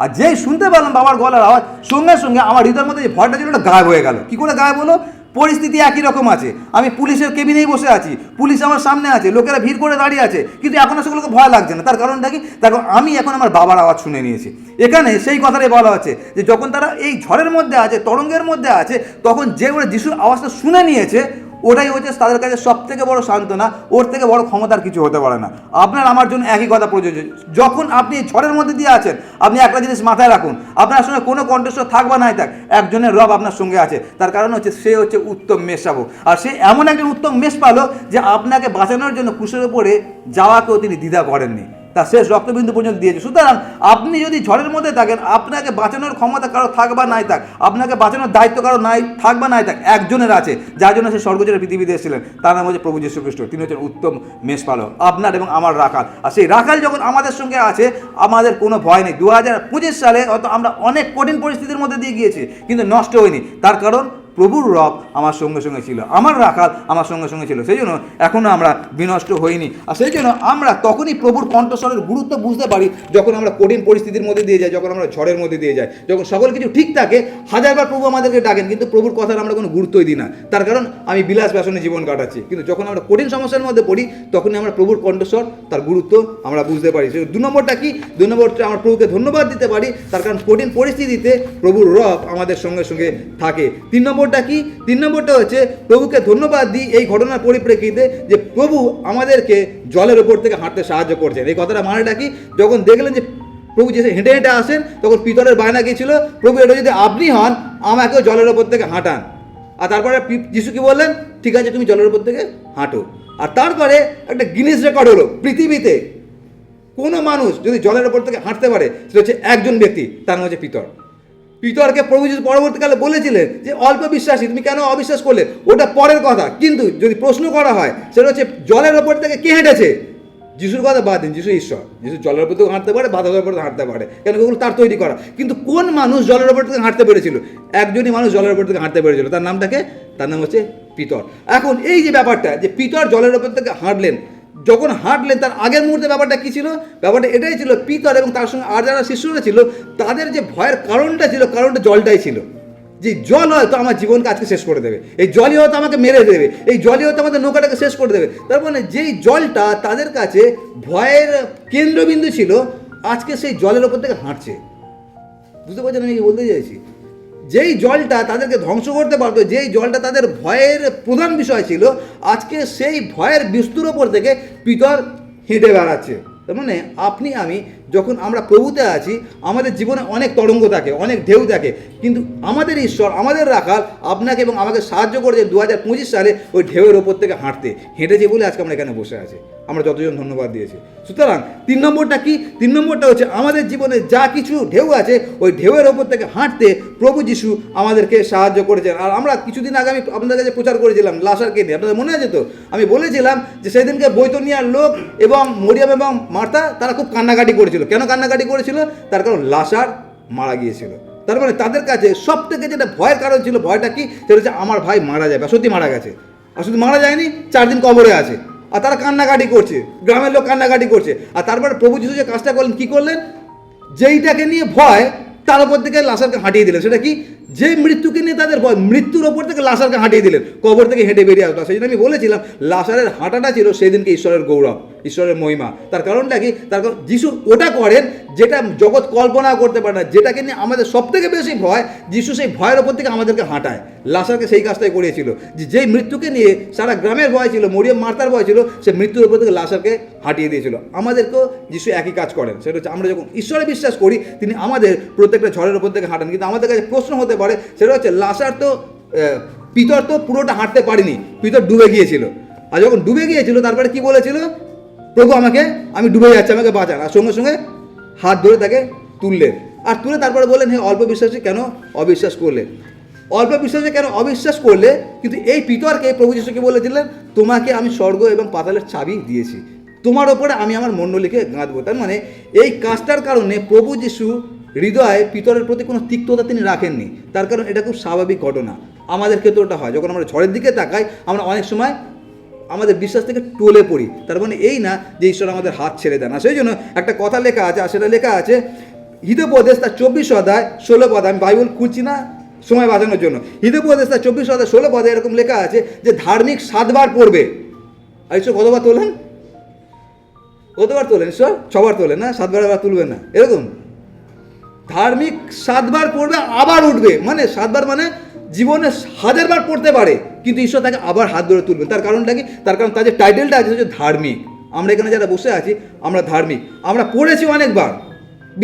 আর যেই শুনতে পারলাম বাবার গলার আওয়াজ, সঙ্গে সঙ্গে আমার হৃদয়ের মধ্যে যে ভয়টা ছিল ওটা গায়েব হয়ে গেল। কী করে গায়েব হলো? পরিস্থিতি একই রকম আছে, আমি পুলিশের কেবিনেই বসে আছি, পুলিশ আমার সামনে আছে, লোকেরা ভিড় করে দাঁড়িয়ে আছে, কিন্তু এখন সেগুলোকে ভয় লাগছে না। তার কারণটা কি? তার আমি এখন আমার বাবার আওয়াজ শুনে নিয়েছি। এখানে সেই কথাটাই বলা হচ্ছে যে যখন তারা এই ঝড়ের মধ্যে আছে, তরঙ্গের মধ্যে আছে, তখন যে ওরা যিশুর আওয়াজটা শুনে নিয়েছে, ওটাই হচ্ছে তাদের কাছে সব থেকে বড় সান্ত্বনা। ওর থেকে বড় ক্ষমতার কিছু হতে পারে না। আপনার আমার জন্য একই কথা প্রযোজ্য। যখন আপনি ঝড়ের মধ্যে দিয়ে আছেন, আপনি একটা জিনিস মাথায় রাখুন, আপনার সঙ্গে কোনো কণ্ঠস্বর থাক বা নাই থাক, একজনের রব আপনার সঙ্গে আছে। তার কারণ হচ্ছে সে হচ্ছে উত্তম মেষশাবক। আর সে এমন একজন উত্তম মেষপালক যে আপনাকে বাঁচানোর জন্য ক্রুশের উপরে যাওয়াকেও তিনি দ্বিধা করেননি, তার শেষ রক্তবিন্দু পর্যন্ত দিয়েছে। সুতরাং আপনি যদি ঝড়ের মধ্যে থাকেন, আপনাকে বাঁচানোর ক্ষমতা কারো থাক বা নাই থাক, আপনাকে বাঁচানোর দায়িত্ব কারো নাই থাক বা নাই থাক, একজনের আছে, যার জন্য সে স্বর্গজের পৃথিবীতে এসেছিলেন। তার নাম হচ্ছে প্রভু যীশু খ্রিস্ট। তিনি হচ্ছেন উত্তম মেষপালক, আপনার এবং আমার রাখাল। আর সেই রাখাল যখন আমাদের সঙ্গে আছে, আমাদের কোনো ভয় নেই। 2025 সালে হয়তো আমরা অনেক কঠিন পরিস্থিতির মধ্যে দিয়ে গিয়েছি, কিন্তু নষ্ট হয়নি। তার কারণ প্রভুর রব আমার সঙ্গে সঙ্গে ছিল, আমার রাখাল আমার সঙ্গে সঙ্গে ছিল। সেই জন্য এখনও আমরা বিনষ্ট হইনি। আর সেই জন্য আমরা তখনই প্রভুর কণ্ঠস্বরের গুরুত্ব বুঝতে পারি যখন আমরা কঠিন পরিস্থিতির মধ্যে দিয়ে যাই, যখন আমরা ঝড়ের মধ্যে দিয়ে যাই, যখন সকল কিছু ঠিক থাকে। হাজারবার প্রভু আমাদেরকে ডাকেন, কিন্তু প্রভুর কথার আমরা কোনো গুরুত্বই দিই না। তার কারণ আমি বিলাস ব্যসনে জীবন কাটাচ্ছি। কিন্তু যখন আমরা কঠিন সমস্যার মধ্যে পড়ি, তখনই আমরা প্রভুর কণ্ঠস্বর, তার গুরুত্ব আমরা বুঝতে পারি। সেই 2 নম্বরটা কি? 2 নম্বরটা আমরা প্রভুকে ধন্যবাদ দিতে পারি, তার কারণ কঠিন পরিস্থিতিতে প্রভুর রব আমাদের সঙ্গে সঙ্গে থাকে। 3 নম্বরটা কি? 3 নম্বরটা হচ্ছে প্রভুকে ধন্যবাদ দিই এই ঘটনার পরিপ্রেক্ষিতে যে প্রভু আমাদেরকে জলের ওপর থেকে হাঁটতে সাহায্য করছেন। এই কথাটা মানেটা কি? যখন দেখলেন যে প্রভু যে হেঁটে হেঁটে আসেন, তখন পিতরের বায়না গিয়েছিল, প্রভু এটা যদি আপনি হন, আমাকেও জলের ওপর থেকে হাঁটান। আর তারপরে যিশু কি বললেন? ঠিক আছে, তুমি জলের ওপর থেকে হাঁটো। আর তারপরে একটা গিনেস রেকর্ড হলো, পৃথিবীতে কোনো মানুষ যদি জলের ওপর থেকে হাঁটতে পারে, সেটা হচ্ছে একজন ব্যক্তি, তার নাম হচ্ছে পিতর। পিতরকে প্রভু যিশু পরবর্তীকালে বলেছিলেন যে অল্প বিশ্বাসী, তুমি কেন অবিশ্বাস করলে? ওটা পরের কথা। কিন্তু যদি প্রশ্ন করা হয়, সেটা হচ্ছে জলের ওপর থেকে কে হেঁটেছে? যিশুর কথা বাদ দিন, যিশু ঈশ্বর, যিশু জলের উপর থেকে হাঁটতে পারে, বাতাসের উপর থেকে হাঁটতে পারে, কেন ওগুলো তার তৈরি করা। কিন্তু কোন মানুষ জলের উপর থেকে হাঁটতে পেরেছিল? একজনই মানুষ জলের উপর থেকে হাঁটতে পেরেছিল, তার নামটাকে? তার নাম হচ্ছে পিতর। এখন এই যে ব্যাপারটা, যে পিতর জলের উপর থেকে হাঁটলেন, যখন হাঁটলেন তার আগের মুহূর্তে ব্যাপারটা কী ছিল? ব্যাপারটা এটাই ছিল, পিতর এবং তার সঙ্গে আর যারা শিষ্যরা ছিল, তাদের যে ভয়ের কারণটা ছিল, কারণটা জলটাই ছিল। যে জল হয়তো আমার জীবনকে আজকে শেষ করে দেবে, এই জলই হয়তো আমাকে মেরে দেবে, এই জলই হয়তো আমাদের নৌকাটাকে শেষ করে দেবে। তার মানে যেই জলটা তাদের কাছে ভয়ের কেন্দ্রবিন্দু ছিল, আজকে সেই জলের ওপর থেকে হাঁটছে। বুঝতে পারছেন আমি কি বলতে চাইছি? যেই জলটা তাদেরকে ধ্বংস করতে পারতো, যেই জলটা তাদের ভয়ের প্রধান বিষয় ছিল, আজকে সেই ভয়ের বিস্তুর ওপর থেকে পিতর হেঁটে বেড়াচ্ছে। তার মানে আপনি আমি যখন আমরা প্রভুতে আছি, আমাদের জীবনে অনেক তরঙ্গ থাকে, অনেক ঢেউ থাকে, কিন্তু আমাদের ঈশ্বর, আমাদের রাখাল আপনাকে এবং আমাকে সাহায্য করেছে 2025 সালে ওই ঢেউয়ের ওপর থেকে হাঁটতে। হেঁটেছে বলে আজকে আমরা এখানে বসে আছি, আমরা যতজন ধন্যবাদ দিয়েছি। সুতরাং 3 নম্বরটা কি? 3 নম্বরটা হচ্ছে আমাদের জীবনে যা কিছু ঢেউ আছে, ওই ঢেউয়ের ওপর থেকে হাঁটতে প্রভু যিশু আমাদেরকে সাহায্য করেছেন। আর আমরা কিছুদিন আগে আমি আপনাদের কাছে প্রচার করেছিলাম লাসারকে নিয়ে, আপনাদের মনে আছে তো? আমি বলেছিলাম যে সেদিনকে বৈতনিয়ার লোক এবং মরিয়াম এবং মার্থা তারা খুব কান্নাকাটি করেছিল। কেন কান্নাকাটি করেছিল? তার কারণ লাসার মারা গিয়েছিল। তার মানে তাদের কাছে সব থেকে যেটা ভয়ের কারণ ছিল, ভয়টা কি? সেটা হচ্ছে আমার ভাই মারা যাবে। সত্যি মারা গেছে, আর শুধু মারা যায়নি, 4 দিন কবরে আছে। আর তারা কান্নাকাটি করছে, গ্রামের লোক কান্নাকাটি করছে। আর তারপরে প্রভু যিশু যে কাজটা করলেন, কী করলেন? যেইটাকে নিয়ে ভয়, তার ওপর থেকে লাসারকে হাঁটিয়ে দিলেন। সেটা কি? যে মৃত্যুকে নিয়ে তাদের ভয়, মৃত্যুর ওপর থেকে লাসারকে হাঁটিয়ে দিলেন, কবর থেকে হেঁটে বেরিয়ে আসলো। সেই জন্য আমি বলেছিলাম লাসারের হাঁটাটা ছিল সেই দিনকে ঈশ্বরের গৌরব, ঈশ্বরের মহিমা। তার কারণটা কি? তার কারণ যিশু ওটা করেন যেটা জগৎ কল্পনা করতে পারে না, যেটাকে নিয়ে আমাদের সব থেকে বেশি ভয়, যিশু সেই ভয়ের ওপর থেকে আমাদেরকে হাঁটায়। লাসারকে সেই কাজটাই করিয়েছিল, যে যেই মৃত্যুকে নিয়ে সারা গ্রামের ভয় ছিল, মরিয়ম মার্তার ভয় ছিল, সে মৃত্যুর ওপর থেকে লাসারকে হাঁটিয়ে দিয়েছিল। আমাদেরকেও যিশু একই কাজ করেন। সেটা হচ্ছে আমরা যখন ঈশ্বরে বিশ্বাস করি, তিনি আমাদের প্রত্যেকটা ঝড়ের ওপর থেকে হাঁটান। কিন্তু আমাদের কাছে প্রশ্ন হতে পারে, সেটা হচ্ছে লাসার তো, পিতর তো পুরোটা হাঁটতে পারিনি, পিতর ডুবে গিয়েছিল। আর যখন ডুবে গিয়েছিল, তারপরে কি বলেছিল? প্রভু আমি ডুবে যাচ্ছি, আমাকে বাঁচান। আর সঙ্গে সঙ্গে হাত ধরে তাকে তুললেন। আর তুলে তারপরে বললেন, হে অল্প বিশ্বাসে কেন অবিশ্বাস করলে? অল্প বিশ্বাসে কেন অবিশ্বাস করলে? কিন্তু এই পিতরকে প্রভু যিশুকে বলেছিলেন, তোমাকে আমি স্বর্গ এবং পাতালের চাবি দিয়েছি, তোমার ওপরে আমি আমার মণ্ডলীকে গাঁথবো। তার মানে এই কাজটার কারণে প্রভু যিশু হৃদয়ে পিতরের প্রতি কোনো তিক্ততা তিনি রাখেননি। তার কারণ এটা খুব স্বাভাবিক ঘটনা, আমাদের ক্ষেত্রে ওটা হয়। যখন আমরা ঝড়ের দিকে তাকাই, আমরা অনেক সময় আমাদের বিশ্বাস থেকে টলে পড়ি। তার মানে এই না যে ঈশ্বর আমাদের হাত ছেড়ে দেন। আর সেই জন্য একটা কথা লেখা আছে, আর সেটা লেখা আছে হিতোপদেশ তার 24 অধ্যায় 16 পদ। আমি বাইবেল খুঁজছি না সময় বাঁচানোর জন্য। হিতোপদেশ তার 24 অধ্যায় 16 পদে এরকম লেখা আছে যে ধার্মিক 7 বার পড়বে। আর ঈশ্বর কতবার তোলেন? কতবার তোলেন ঈশ্বর? 6 বার তোলেন না, 7 বার আবার তুলবেন না, এরকম। ধার্মিক 7 বার পড়বে আবার উঠবে, মানে 7 বার মানে জীবনে 1000 বার পড়তে পারে, কিন্তু ঈশ্বর তাকে আবার হাত ধরে তুলবেন। তার কারণটা কি? তার কারণ তার যে টাইটেলটা আছে হচ্ছে ধার্মিক। আমরা এখানে যারা বসে আছি আমরা ধার্মিক, আমরা পড়েছি অনেকবার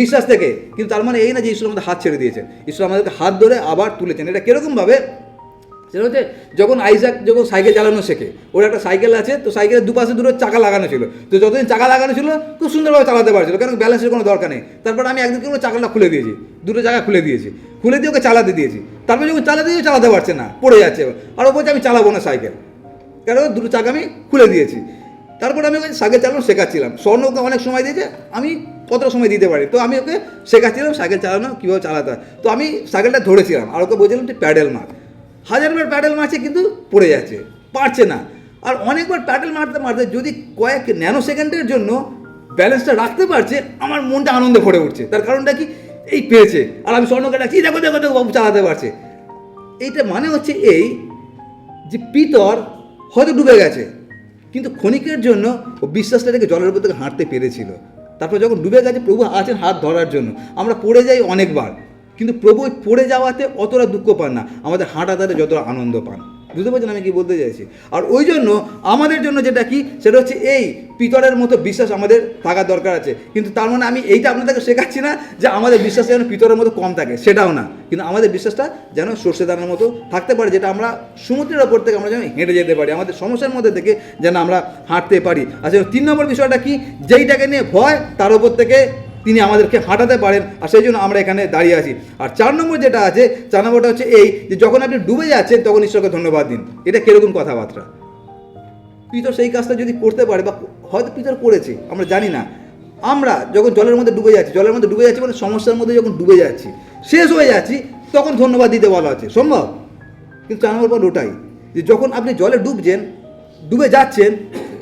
বিশ্বাস থেকে, কিন্তু তার মানে এই না যে ঈশ্বর আমাদের হাত ছেড়ে দিয়েছেন। ঈশ্বর আমাদেরকে হাত ধরে আবার তুলেছেন। এটা কীরকমভাবে? সেটা হচ্ছে যখন আইজাক যখন সাইকেল চালানো শেখে, ওর একটা সাইকেল আছে, তো সাইকেলের দুপাশে দুটো চাকা লাগানো ছিল, তো যতদিন চাকা লাগানো ছিল খুব সুন্দরভাবে চালাতে পারছিল, কারণ ব্যালেন্সের কোনো দরকার নেই। তারপর আমি একদিন করে চাকাটা খুলে দিয়েছি, দুটো চাকা খুলে দিয়েছি, খুলে দিয়ে ওকে চালাতে দিয়েছি। তারপর যখন চালাতে পারছে না, পড়ে যাচ্ছে, আর ও বলছে আমি চালাবো না সাইকেল, কারণ দুটো চাকা আমি খুলে দিয়েছি। তারপর আমি ওকে সাইকেল চালানো শেখাচ্ছিলাম। স্বর্ণ ওকে অনেক সময় দিয়েছে, আমি কতটা সময় দিতে পারি, তো আমি ওকে শেখাচ্ছিলাম সাইকেল চালানো কীভাবে চালাতে হয়। তো আমি সাইকেলটা ধরেছিলাম আর ওকে বলছিলাম তুই প্যাডেল মার। 1000 বার প্যাডেল মারছে কিন্তু পড়ে যাচ্ছে, পারছে না। আর অনেকবার প্যাডেল মারতে মারতে যদি কয়েক ন্যানো সেকেন্ডের জন্য ব্যালেন্সটা রাখতে পারছে, আমার মনটা আনন্দে ভরে উঠছে। তার কারণটা কি? এই পেয়েছে। আর আমি স্বর্ণকে ডাকছি, দেখো দেখো দেখো বাবু চালাতে পারছে। এইটা মানে হচ্ছে এই যে পিতর হয়তো ডুবে গেছে, কিন্তু ক্ষণিকের জন্য ও বিশ্বাসটা রেখে জলের উপর থেকে হাঁটতে পেরেছিল। তারপর যখন ডুবে গেছে, প্রভু আছেন হাত ধরার জন্য। আমরা পড়ে যাই অনেকবার, কিন্তু প্রভু ওই পড়ে যাওয়াতে অতটা দুঃখ পান না, আমাদের হাঁটাতে যতটা আনন্দ পান। বুঝতে পারছেন আমি কি বলতে চাইছি? আর ওই জন্য আমাদের জন্য যেটা কি, সেটা হচ্ছে এই পিতরের মতো বিশ্বাস আমাদের থাকার দরকার আছে। কিন্তু তার মানে আমি এইটা আপনাদেরকে শেখাচ্ছি না যে আমাদের বিশ্বাস যেন পিতরের মতো কম থাকে, সেটাও না। কিন্তু আমাদের বিশ্বাসটা যেন সর্ষে দানার মতো থাকতে পারে, যেটা আমরা সমুদ্রের ওপর থেকে আমরা যেন হেঁটে যেতে পারি, আমাদের সমস্যার মধ্যে থেকে যেন আমরা হাঁটতে পারি। আচ্ছা, 3 নম্বর বিষয়টা কি? যেইটাকে নিয়ে ভয়, তার ওপর থেকে তিনি আমাদেরকে হাঁটাতে পারেন, আর সেই জন্য আমরা এখানে দাঁড়িয়ে আছি। আর 4 নম্বর যেটা আছে, 4 নম্বরটা হচ্ছে এই যে যখন আপনি ডুবে যাচ্ছেন তখন ঈশ্বরকে ধন্যবাদ দিন। এটা কীরকম কথাবার্তা? পিতর সেই কাজটা যদি করতে পারে, বা হয়তো পিতর করেছে আমরা জানি না, আমরা যখন জলের মধ্যে ডুবে যাচ্ছি মানে সমস্যার মধ্যে যখন ডুবে যাচ্ছি, শেষ হয়ে যাচ্ছি, তখন ধন্যবাদ দিতে বলা হচ্ছে, সম্ভব? কিন্তু 4 নম্বর পর ওটাই যে যখন আপনি জলে ডুবে যাচ্ছেন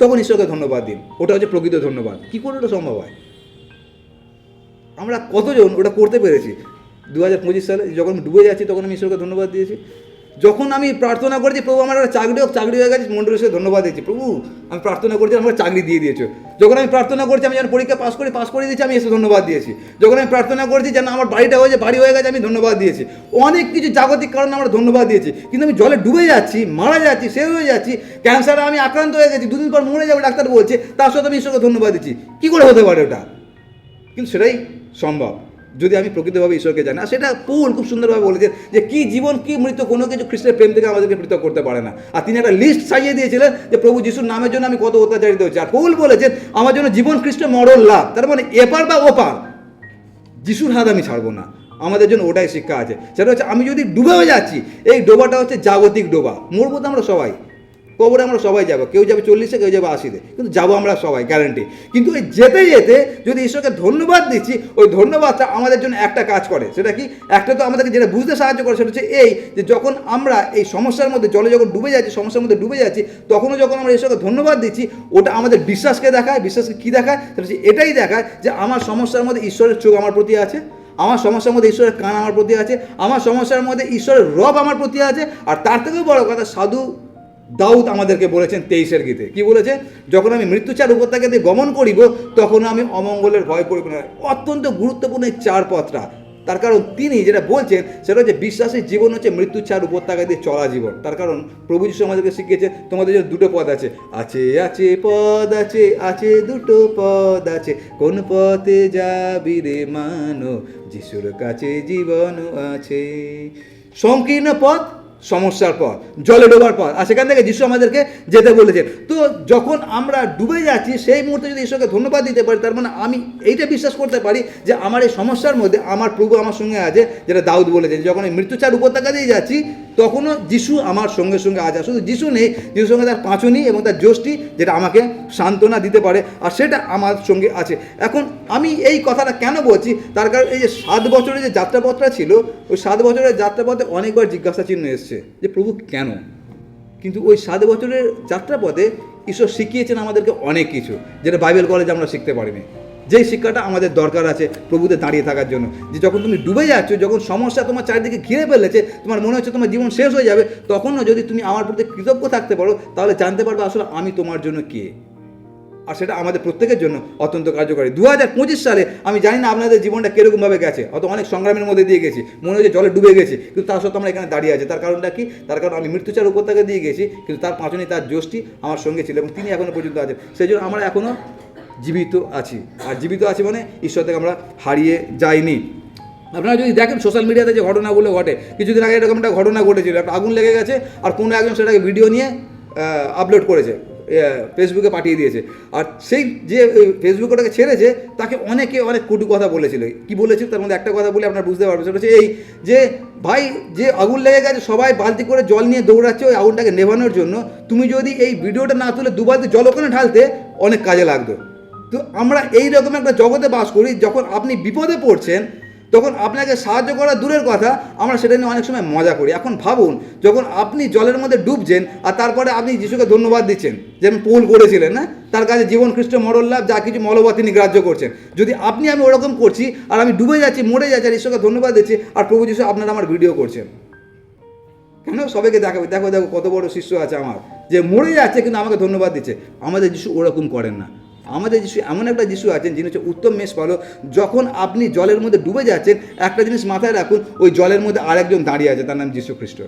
তখন ঈশ্বরকে ধন্যবাদ দিন। ওটা হচ্ছে প্রকৃত ধন্যবাদ। কী করে ওটা সম্ভব হয়? আমরা কতজন ওটা করতে পেরেছি? 2025 সালে যখন আমি ডুবে যাচ্ছি তখন আমি ঈশ্বরকে ধন্যবাদ দিয়েছি। যখন আমি প্রার্থনা করেছি প্রভু আমার একটা চাকরি হয়ে গেছে, মণ্ডলীর সাথে ধন্যবাদ দিয়েছি, প্রভু আমি প্রার্থনা করেছি আমাকে চাকরি দিয়ে দিয়েছো। যখন আমি প্রার্থনা করছি আমি যেন পরীক্ষা পাস করে দিয়েছি, আমি এসে ধন্যবাদ দিয়েছি। যখন আমি প্রার্থনা করেছি যেন আমার বাড়ি হয়ে গেছে, আমি ধন্যবাদ দিয়েছি। অনেক কিছু জাগতিক কারণে আমরা ধন্যবাদ দিয়েছি। কিন্তু আমি জলে ডুবে যাচ্ছি, মারা যাচ্ছি, শেষ হয়ে যাচ্ছি, ক্যান্সারে আমি আক্রান্ত হয়ে গেছি, 2 দিন পর মরে যাবে ডাক্তার বলছে, তার সাথে আমি ঈশ্বরকে ধন্যবাদ দিচ্ছি। কী করে হতে পারে ওটা? কিন্তু সেটাই সম্ভব যদি আমি প্রকৃতভাবে ঈশ্বরকে জানি। আর সেটা পৌল খুব সুন্দরভাবে বলেছেন যে কি জীবন কি মৃত্যু কোনো কিছু খ্রিস্টের প্রেম থেকে আমাদেরকে পৃথক করতে পারে না। আর তিনি একটা লিস্ট সাজিয়ে দিয়েছিলেন যে প্রভু যিশুর নামের জন্য আমি কত অত্যাচারিত হচ্ছি। আর পৌল বলেছেন আমার জন্য জীবন খ্রিস্ট মরণ লাভ। তার মানে এপার বা ওপার যিশুর হাত আমি ছাড়বো না। আমাদের জন্য ওটাই শিক্ষা আছে। সেটা হচ্ছে আমি যদি ডুবেও যাচ্ছি, এই ডোবাটা হচ্ছে জাগতিক ডোবা। মরবো তো আমরা সবাই, কবরে আমরা সবাই যাবো, কেউ যাবে 40-এ, কেউ যাবে 80-তে, কিন্তু যাবো আমরা সবাই, গ্যারান্টি। কিন্তু ওই যেতে যেতে যদি ঈশ্বরকে ধন্যবাদ দিচ্ছি, ওই ধন্যবাদটা আমাদের জন্য একটা কাজ করে। সেটা কি? একটা তো আমাদেরকে যেটা বুঝতে সাহায্য করে সেটা হচ্ছে এই যে যখন আমরা এই সমস্যার মধ্যে জলে যখন ডুবে যাচ্ছি, সমস্যার মধ্যে ডুবে যাচ্ছি, তখনও যখন আমরা ঈশ্বরকে ধন্যবাদ দিচ্ছি, ওটা আমাদের বিশ্বাসকে দেখায়। বিশ্বাসকে কী দেখায়? সেটা হচ্ছে এটাই দেখায় যে আমার সমস্যার মধ্যে ঈশ্বরের চোখ আমার প্রতি আছে, আমার সমস্যার মধ্যে ঈশ্বরের কান আমার প্রতি আছে, আমার সমস্যার মধ্যে ঈশ্বরের রব আমার প্রতি আছে। আর তার থেকেও বড় কথা, সাধু দাউদ আমাদেরকে বলেছেন 23-এর গীতে, কি বলেছে? যখন আমি মৃত্যুচার উপত্যকা দিয়ে গমন করিব তখন আমি অমঙ্গলের ভয় করিব না। অত্যন্ত গুরুত্বপূর্ণ এই 4 পদটা। তার কারণ তিনি যেটা বলছেন সেটা হচ্ছে বিশ্বাসের জীবন হচ্ছে মৃত্যুচার উপত্যকা দিয়ে চলা জীবন। তার কারণ প্রভু যিশু আমাদেরকে শিখিয়েছে তোমাদের জন্য 2টো পদ আছে, পদ আছে 2টো পদ আছে, কোন পথে যাবি রে মানো, যিশুর কাছে জীবন আছে। সংকীর্ণ পথ সমস্যার পর, জলে ডোবার পর, আর সেখান থেকে যিশু আমাদেরকে যেতে বলেছেন। তো যখন আমরা ডুবে যাচ্ছি সেই মুহূর্তে যদি ঈশ্বরকে ধন্যবাদ দিতে পারি, তার মানে আমি এইটা বিশ্বাস করতে পারি যে আমার এই সমস্যার মধ্যে আমার প্রভু আমার সঙ্গে আছে, যেটা দাউদ বলেছেন, যখন এই মৃত্যুচার উপত্যকা দিয়ে যাচ্ছি তখনও যিশু আমার সঙ্গে সঙ্গে আছে। শুধু যিশু নেই, যিশুর সঙ্গে তার পাঁচুনি এবং তার যষ্টি, যেটা আমাকে সান্ত্বনা দিতে পারে, আর সেটা আমার সঙ্গে আছে। এখন আমি এই কথাটা কেন বলছি, তার কারণ এই যে 7 বছরের যে যাত্রাপথটা ছিল, ওই 7 বছরের যাত্রাপথে অনেকবার জিজ্ঞাসা চিহ্ন এসছে যে প্রভু কেন। কিন্তু ওই 7 বছরের যাত্রাপথে ঈশ্বর শিখিয়েছেন আমাদেরকে অনেক কিছু, যেটা বাইবেল কলেজে আমরা শিখতে পারিনি। যেই শিক্ষাটা আমাদের দরকার আছে প্রভুতে দাঁড়িয়ে থাকার জন্য, যে যখন তুমি ডুবে যাচ্ছ, যখন সমস্যা তোমার চারিদিকে ঘিরে ফেলেছে, তোমার মনে হচ্ছে তোমার জীবন শেষ হয়ে যাবে, তখনও যদি তুমি আমার প্রতি কৃতজ্ঞ থাকতে পারো, তাহলে জানতে পারবে আসলে আমি তোমার জন্য কে। আর সেটা আমাদের প্রত্যেকের জন্য অত্যন্ত কার্যকরী। 2025 সালে আমি জানি না আপনাদের জীবনটা কীরকমভাবে গেছে, অত অনেক সংগ্রামের মধ্যে দিয়ে গেছি, মনে হচ্ছে জলে ডুবে গেছি, কিন্তু তার সত্ত্বেও আমরা এখানে দাঁড়িয়ে আছি। তার কারণটা কি? তার কারণ আমি মৃত্যুচার উপত্যকা দিয়ে গেছি, কিন্তু তার পাঁচনি তার যষ্টি আমার সঙ্গে ছিল এবং তিনি এখনও পর্যন্ত আছেন। সেই জন্য আমরা এখনও জীবিত আছি, আর জীবিত আছি মানে ঈশ্বর থেকে আমরা হারিয়ে যাইনি। আপনারা যদি দেখেন সোশ্যাল মিডিয়াতে যে ঘটনাগুলো ঘটে, কিছুদিন আগে এরকম একটা ঘটনা ঘটেছিল, একটা আগুন লেগে গেছে আর কোনো একজন সেটাকে ভিডিও নিয়ে আপলোড করেছে, ফেসবুকে পাঠিয়ে দিয়েছে। আর সেই যে ফেসবুক ওটাকে ছেড়েছে তাকে অনেকে অনেক কটু কথা বলেছিল। কি বলেছিল তার মধ্যে একটা কথা বলে আপনারা বুঝতে পারবেন, সেটা হচ্ছে এই যে ভাই, যে আগুন লেগে গেছে সবাই বালতি করে জল নিয়ে দৌড়াচ্ছে ওই আগুনটাকে নেভানোর জন্য, তুমি যদি এই ভিডিওটা না তুলে 2 বালতি জল ওখানে ঢালতে অনেক কাজে লাগতো। তো আমরা এই রকম একটা জগতে বাস করি, যখন আপনি বিপদে পড়ছেন তখন আপনাকে সাহায্য করা দূরের কথা, আমরা সেটা নিয়ে অনেক সময় মজা করি। এখন ভাবুন, যখন আপনি জলের মধ্যে ডুবছেন আর তারপরে আপনি যিশুকে ধন্যবাদ দিচ্ছেন, যেমন পৌল করেছিলেন না, তার কাছে জীবন খ্রিস্ট মরণ লাভ, যা কিছু মলবা তিনি গ্রাহ্য করছেন। যদি আমি ওরকম করছি আর আমি ডুবে যাচ্ছি, মরে যাচ্ছি, আর ঈশ্বরকে ধন্যবাদ দিচ্ছি, আর প্রভু যিশু আপনারা আমার ভিডিও করছেন কেন? সবাইকে দেখাবে, দেখো দেখো কত বড় শিষ্য আছে আমার, যে মরে যাচ্ছে কিন্তু আমাকে ধন্যবাদ দিচ্ছে। আমাদের যিশু ওরকম করেন না। আমাদের যিশু এমন একটা যিশু আছেন যিনি হচ্ছে উত্তম মেষ পালো। যখন আপনি জলের মধ্যে ডুবে যাচ্ছেন, একটা জিনিস মাথায় রাখুন, ওই জলের মধ্যে আরেকজন দাঁড়িয়ে আছে, তার নাম যিশু খ্রিস্ট।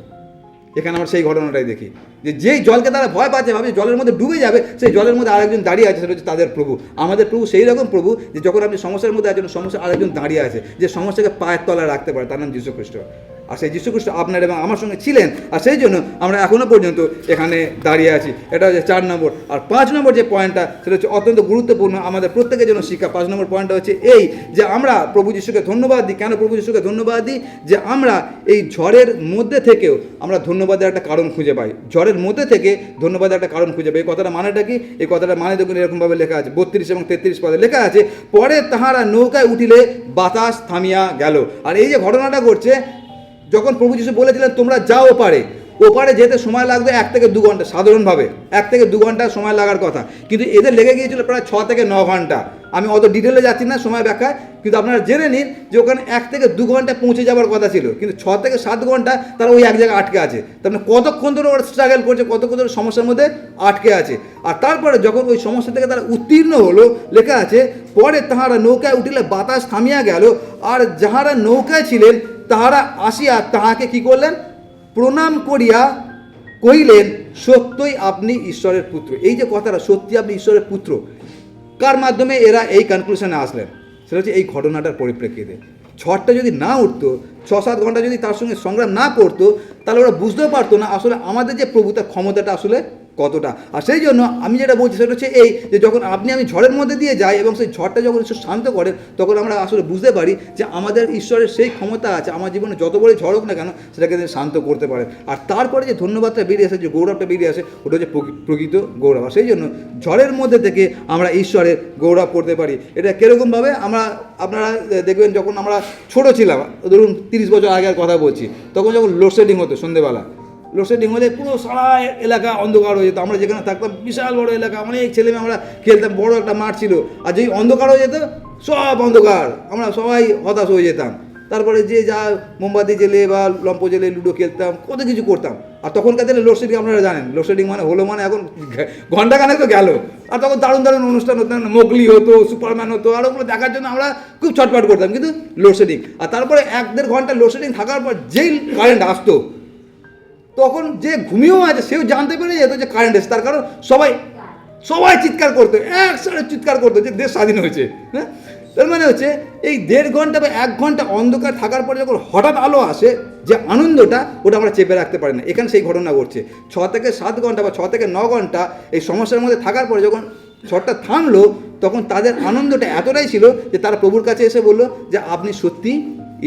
এখানে আমরা সেই ঘটনাটাই দেখি, যে যেই জলকে তারা ভয় পাচ্ছে, ভাবে জলের মধ্যে ডুবে যাবে, সেই জলের মধ্যে আরেকজন দাঁড়িয়ে আছে, সেটা হচ্ছে তাদের প্রভু। আমাদের প্রভু সেই রকম প্রভু যে যখন আপনি সমস্যার মধ্যে আছেন, সমস্যা আরেকজন দাঁড়িয়ে আছে, যে সমস্যাকে পায়ের তলায় রাখতে পারে, তার নাম যিশু খ্রিস্ট। আর সেই যিশু খ্রিস্ট আপনার এবং আমার সঙ্গে ছিলেন, আর সেই জন্য আমরা এখনও পর্যন্ত এখানে দাঁড়িয়ে আছি। এটা হচ্ছে 4 নম্বর। আর 5 নম্বর যে পয়েন্টটা, সেটা হচ্ছে অত্যন্ত গুরুত্বপূর্ণ, আমাদের প্রত্যেকের জন্য শিক্ষা। 5 নম্বর পয়েন্টটা হচ্ছে এই, যে আমরা প্রভু যিশুকে ধন্যবাদ দিই। কেন প্রভু যিশুকে ধন্যবাদ দিই? যে আমরা এই ঝড়ের মধ্যে থেকেও আমরা ধন্যবাদের একটা কারণ খুঁজে পাই। ঝড়ের মধ্যে থেকে ধন্যবাদের একটা কারণ খুঁজে পাই। এই কথাটা মানেটা কি? এই কথাটা মানে দেখুন, এরকমভাবে লেখা আছে 32 এবং 33 পদে লেখা আছে, পরে তাহারা নৌকায় উঠিলে বাতাস থামিয়া গেল। আর এই যে ঘটনাটা ঘটছে, যখন প্রভু যিশু বলেছিলেন তোমরা যাও ওপারে যেতে সময় লাগবে 1 থেকে 2 ঘন্টা, সাধারণভাবে 1 থেকে 2 ঘন্টা সময় লাগার কথা, কিন্তু এদের লেগে গিয়েছিল প্রায় 6 থেকে 9 ঘন্টা। আমি অত ডিটেলে যাচ্ছি না সময় ব্যাখ্যায়, কিন্তু আপনারা জেনে নিন যে ওখানে 1 থেকে 2 ঘন্টা পৌঁছে যাওয়ার কথা ছিল, কিন্তু 6 থেকে 7 ঘন্টা তারা ওই এক জায়গায় আটকে আছে। তার মানে কতক্ষণ ধরে ওরা স্ট্রাগল করছে, কতক্ষণ ধরে সমস্যার মধ্যে আটকে আছে। আর তারপরে যখন ওই সমস্যা থেকে তারা উত্তীর্ণ হলো, লেখা আছে পরে তাহারা নৌকায় উঠিলে বাতাস থামিয়া গেল, আর যাহারা নৌকায় ছিলেন তাহারা আসিয়া তাহাকে কি করলেন? প্রণাম করিয়া কহিলেন, সত্যই আপনি ঈশ্বরের পুত্র। এই যে কথাটা, সত্যি আপনি ঈশ্বরের পুত্র, কার মাধ্যমে এরা এই কনক্লুশনে আসলেন? সেটা হচ্ছে এই ঘটনাটার পরিপ্রেক্ষিতে। ঝড়টা যদি না উঠতো, 6-7 ঘন্টা যদি তার সঙ্গে সংগ্রাম না করতো, তাহলে ওরা বুঝতেও পারতো না আসলে আমাদের যে প্রভু, তার ক্ষমতাটা আসলে কতটা। আর সেই জন্য আমি যেটা বলছি সেটা হচ্ছে এই, যে যখন আমি ঝড়ের মধ্যে দিয়ে যাই এবং সেই ঝড়টা যখন ঈশ্বর শান্ত করেন, তখন আমরা আসলে বুঝতে পারি যে আমাদের ঈশ্বরের সেই ক্ষমতা আছে, আমার জীবনে যত বড় ঝড় হোক না কেন সেটাকে তিনি শান্ত করতে পারেন। আর তারপরে যে ধন্যবাদটা বেরিয়ে আসে, যে গৌরবটা বেরিয়ে আসে, ওটা হচ্ছে প্রকৃত গৌরব। আর সেই জন্য ঝড়ের মধ্যে থেকে আমরা ঈশ্বরের গৌরব করতে পারি। এটা কীরকমভাবে আপনারা দেখবেন, যখন আমরা ছোটো ছিলাম, ধরুন 30 বছর আগের কথা বলছি, তখন যখন লোডশেডিং হতো সন্ধ্যেবেলা, লোডশেডিং হলে পুরো সারা এলাকা অন্ধকার হয়ে যেত। আমরা যেখানে থাকতাম বিশাল বড় এলাকা, অনেক ছেলেমেয়ে আমরা খেলতাম, বড় একটা মাঠ ছিল, আর যেই অন্ধকার হয়ে যেত, সব অন্ধকার, আমরা সবাই হতাশ হয়ে যেতাম। তারপরে যে যা মোমবাতি জেলে বা লম্প জেলে লুডো খেলতাম, কত কিছু করতাম। আর তখনকার দিনে লোডশেডিং আপনারা জানেন, লোডশেডিং হলো মানে এখন ঘন্টাখানেক তো গেল। আর তখন দারুণ দারুণ অনুষ্ঠান হতো, মোগলি হতো, সুপারম্যান হতো, আর ওগুলো দেখার জন্য আমরা খুব ছটফট করতাম। কিন্তু লোডশেডিং, আর তারপরে 1-1.5 ঘন্টা লোডশেডিং থাকার পর যেই কারেন্ট আসতো, তখন যে ঘুমিয়েও আছে সেও জানতে পেরে যেত যে কারেন্ট এসে। তার কারণ সবাই চিৎকার করতো, একসাথে চিৎকার করতো যে দেশ স্বাধীন হয়েছে। হ্যাঁ, তার মানে হচ্ছে এই 1.5 ঘন্টা বা 1 ঘন্টা অন্ধকার থাকার পরে যখন হঠাৎ আলো আসে, যে আনন্দটা ওটা আমরা চেপে রাখতে পারি না। এখানে সেই ঘটনা ঘটছে। 6 থেকে 7 ঘন্টা বা 6 থেকে 9 ঘন্টা এই সমস্যার মধ্যে থাকার পরে যখন ঝড়টা থামলো, তখন তাদের আনন্দটা এতটাই ছিল যে তারা প্রভুর কাছে এসে বললো যে আপনি সত্যি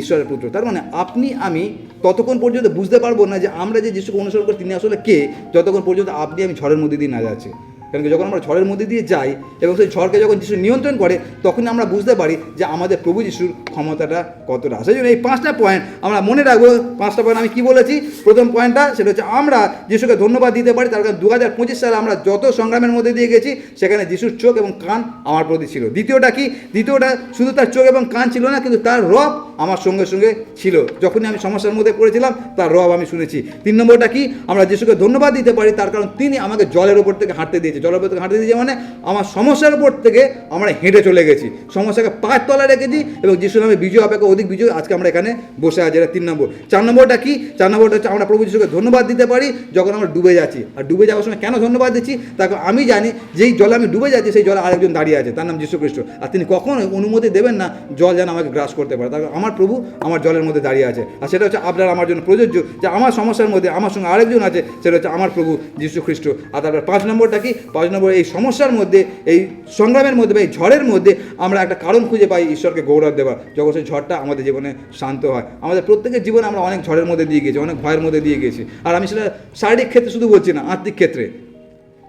ঈশ্বরের পুত্র। তার মানে আপনি আমি ততক্ষণ পর্যন্ত বুঝতে পারবো না যে আমরা যে যিশুকে অনুসরণ করি তিনি আসলে কে, যতক্ষণ পর্যন্ত আপনি আমি ঝড়ের মধ্যে দিয়ে না যাচ্ছে। কারণ যখন আমরা ঝড়ের মধ্যে দিয়ে যাই এবং সেই ঝড়কে যখন যিশু নিয়ন্ত্রণ করে, তখন আমরা বুঝতে পারি যে আমাদের প্রভু যিশুর ক্ষমতাটা কতটা। সেই জন্য এই 5টা পয়েন্ট আমরা মনে রাখবো। 5টা পয়েন্ট আমি কি বলেছি? প্রথম পয়েন্টটা সেটা হচ্ছে আমরা যিশুকে ধন্যবাদ দিতে পারি, তার কারণ 2025 সালে আমরা যত সংগ্রামের মধ্যে দিয়ে গেছি সেখানে যিশুর চোখ এবং কান আমার প্রতি ছিল। দ্বিতীয়টা কি? দ্বিতীয়টা শুধু তার চোখ এবং কান ছিল না, কিন্তু তার রব আমার সঙ্গে সঙ্গে ছিল। যখনই আমি সমস্যার মধ্যে পড়েছিলাম তার রব আমি শুনেছি। 3 নম্বরটা কি? আমরা যিশুকে ধন্যবাদ দিতে পারি তার কারণ তিনি আমাকে জলের উপর থেকে হাঁটতে দিয়েছে। জলের উপর থেকে হাঁটতে দিয়েছে মানে আমার সমস্যার উপর থেকে আমরা হেঁটে চলে গেছি, সমস্যাকে পায়ের তলায় রেখেছি এবং যিশুর নামে বিজয় অপেক্ষা অধিক বিজয় আজকে আমরা এখানে বসে আছি। এটা 3 নম্বর। 4 নম্বরটা কি? 4 নম্বরটা হচ্ছে আমরা প্রভু যিশুকে ধন্যবাদ দিতে পারি যখন আমরা ডুবে যাচ্ছি। আর ডুবে যাওয়ার সময় কেন ধন্যবাদ দিচ্ছি? তাকে আমি জানি যেই জলে আমি ডুবে যাচ্ছি সেই জলে আরেকজন দাঁড়িয়ে আছে, তার নাম যীশু খ্রিস্ট। আর তিনি কখনোই অনুমতি দেবেন না জল যেন আমাকে গ্রাস করতে পারে। তার আমার প্রভু আমার জলের মধ্যে দাঁড়িয়ে আছে। আর সেটা হচ্ছে আপনার আমার জন্য প্রযোজ্য যে আমার সমস্যার মধ্যে আমার সঙ্গে আরেকজন আছে, সেটা হচ্ছে আমার প্রভু যীশু খ্রিস্ট। আর তারপর 5 নম্বরটা কি? 5 নম্বর এই সমস্যার মধ্যে, এই সংগ্রামের মধ্যে বা এই ঝড়ের মধ্যে আমরা একটা কারণ খুঁজে পাই ঈশ্বরকে গৌরব দেওয়া, যখন সেই ঝড়টা আমাদের জীবনে শান্ত হয়। আমাদের প্রত্যেকের জীবনে আমরা অনেক ঝড়ের মধ্যে দিয়ে গেছি, অনেক ভয়ের মধ্যে দিয়ে গেছি। আর আমি সেটা শারীরিক ক্ষেত্রে শুধু বলছি না, আত্মিক ক্ষেত্রে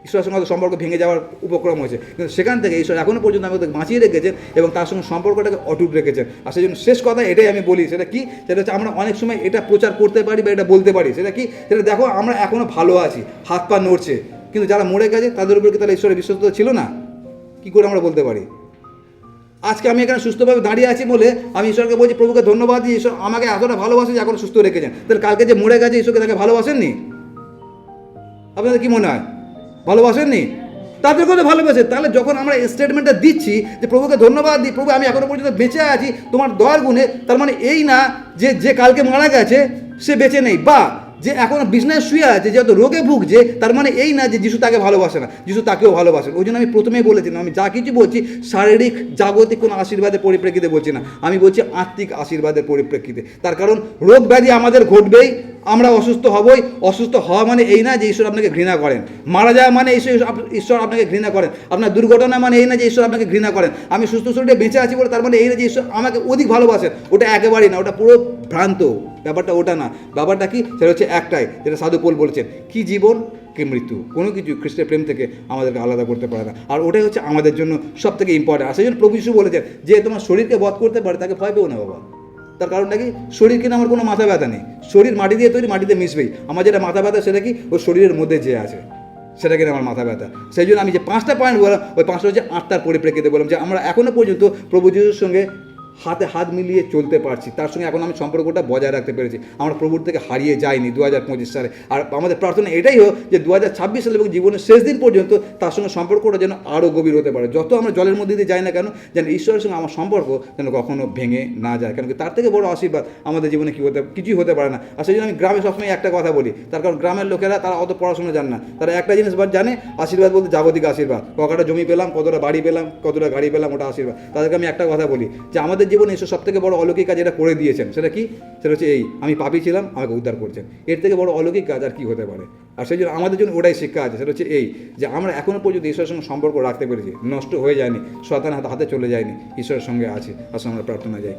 ঈশ্বরের সঙ্গে সম্পর্ক ভেঙে যাওয়ার উপক্রম হয়েছে, কিন্তু সেখান থেকে ঈশ্বর এখনও পর্যন্ত আমাদের বাঁচিয়ে রেখেছেন এবং তার সঙ্গে সম্পর্কটাকে অটুট রেখেছেন। আর সেই জন্য শেষ কথা এটাই আমি বলি, সেটা কি? সেটা হচ্ছে আমরা অনেক সময় এটা প্রচার করতে পারি বা এটা বলতে পারি, সেটা কি? সেটা দেখো আমরা এখনও ভালো আছি, হাত পা নড়ছে, কিন্তু যারা মরে গেছে তাদের উপর কি তাহলে ঈশ্বরের বিশ্বস্ততা ছিল না? কী করে আমরা বলতে পারি? আজকে আমি এখানে সুস্থভাবে দাঁড়িয়ে আছি বলে আমি ঈশ্বরকে বলছি, প্রভুকে ধন্যবাদ দিই, ঈশ্বর আমাকে এতটা ভালোবাসে যে এখন সুস্থ রেখেছেন। তাহলে কালকে যে মরে গেছে ঈশ্বরকে তাকে ভালোবাসেননি? আপনাদের কি মনে হয় ভালোবাসেননি? তাদেরকে তো ভালোবাসে। তাহলে যখন আমরা স্টেটমেন্টটা দিচ্ছি যে প্রভুকে ধন্যবাদ দিই, প্রভু আমি এখনো পর্যন্ত বেঁচে আছি তোমার দয়ার গুণে, তার মানে এই না যে যে কালকে মারা গেছে সে বেঁচে নেই, বা যে এখন বিজনেস শুয়ে আছে, যেহেতু রোগে ভুগছে, তার মানে এই না যে যিশু তাকে ভালোবাসে না, যিশু তাকেও ভালোবাসেন। ওই জন্য আমি প্রথমেই বলেছিলাম, আমি যা কিছু বলছি শারীরিক জাগতিক কোনো আশীর্বাদের পরিপ্রেক্ষিতে বলছি না, আমি বলছি আত্মিক আশীর্বাদের পরিপ্রেক্ষিতে। তার কারণ রোগ ব্যাধি আমাদের ঘটবেই, আমরা অসুস্থ হবই। অসুস্থ হওয়া মানে এই না যে ঈশ্বর আপনাকে ঘৃণা করেন, মারা যাওয়া মানে ঈশ্বর আপনাকে ঘৃণা করেন, আপনার দুর্ঘটনা মানে এই না যে ঈশ্বর আপনাকে ঘৃণা করেন, আমি সুস্থ শরীরে বেঁচে আছি বলে তার মানে এই না যে ঈশ্বর আমাকে অধিক ভালোবাসেন। ওটা একেবারেই না, ওটা পুরো ভ্রান্ত। ব্যাপারটা ওটা না, ব্যাপারটা কি? সেটা হচ্ছে একটাই, যেটা সাধু পোল বলেছেন, কি জীবন কি মৃত্যু, কোনো কিছু খ্রিস্টের প্রেম থেকে আমাদেরকে আলাদা করতে পারে না। আর ওটাই হচ্ছে আমাদের জন্য সব থেকে ইম্পর্টেন্ট। আর সেই জন্য প্রভু যিশু বলেছেন যে তোমার শরীরকে বধ করতে পারে তাকে ভয় পেও না বাবা। তার কারণটা কি? শরীর কিনা আমার কোনো মাথা ব্যথা নেই, শরীর মাটি দিয়ে তৈরি, মাটিতে মিশবেই। আমার যেটা মাথা ব্যথা সেটা কি? ওই শরীরের মধ্যে যে আছে সেটা কিনা আমার মাথা ব্যথা। সেই জন্য আমি যে 5টা পয়েন্ট বললাম, ওই 5টা হচ্ছে আত্মার পরিপ্রেক্ষিতে বললাম যে আমরা এখনও পর্যন্ত প্রভু যিশুর সঙ্গে হাতে হাত মিলিয়ে চলতে পারছি, তার সঙ্গে এখন আমি সম্পর্কটা বজায় রাখতে পেরেছি, আমরা প্রভুর থেকে হারিয়ে যাইনি 2025 সালে। আর আমাদের প্রার্থনা এটাই হোক যে 2026 সালে এবং জীবনের শেষ দিন পর্যন্ত তার সঙ্গে সম্পর্কটা যেন আরও গভীর হতে পারে। যত আমরা জলের মধ্যে দিয়ে যাই না কেন, যেন ঈশ্বরের সঙ্গে আমার সম্পর্ক যেন কখনো ভেঙে না যায়, কারণ তার থেকে বড় আশীর্বাদ আমাদের জীবনে কিছুই হতে পারে না। আর সেই জন্য আমি গ্রামে সবসময় একটা কথা বলি, তার কারণ গ্রামের লোকেরা তারা অত পড়াশোনা জানে না, তারা একটা জিনিস জানে, আশীর্বাদ বলতে জাগতিক আশীর্বাদ, কটা জমি পেলাম, কতটা বাড়ি পেলাম, কতটা গাড়ি পেলাম, ওটা আশীর্বাদ। তাদেরকে আমি একটা কথা বলি যে আমাদের জীবনে এসে সব থেকে বড় অলৌকিক কাজ এটা করে দিয়েছেন, সেটা কি? সেটা হচ্ছে এই, আমি পাপী ছিলাম, আমাকে উদ্ধার করছেন। এর থেকে বড় অলৌকিক কাজ আর কি হতে পারে? আর সেই জন্য আমাদের জন্য ওটাই শিক্ষা আছে, সেটা হচ্ছে এই যে আমরা এখনও পর্যন্ত ঈশ্বরের সঙ্গে সম্পর্ক রাখতে পেরেছি, নষ্ট হয়ে যায়নি, শয়তানের হাতে চলে যায়নি, ঈশ্বরের সঙ্গে আছি। আসলে আমরা প্রার্থনা যাই।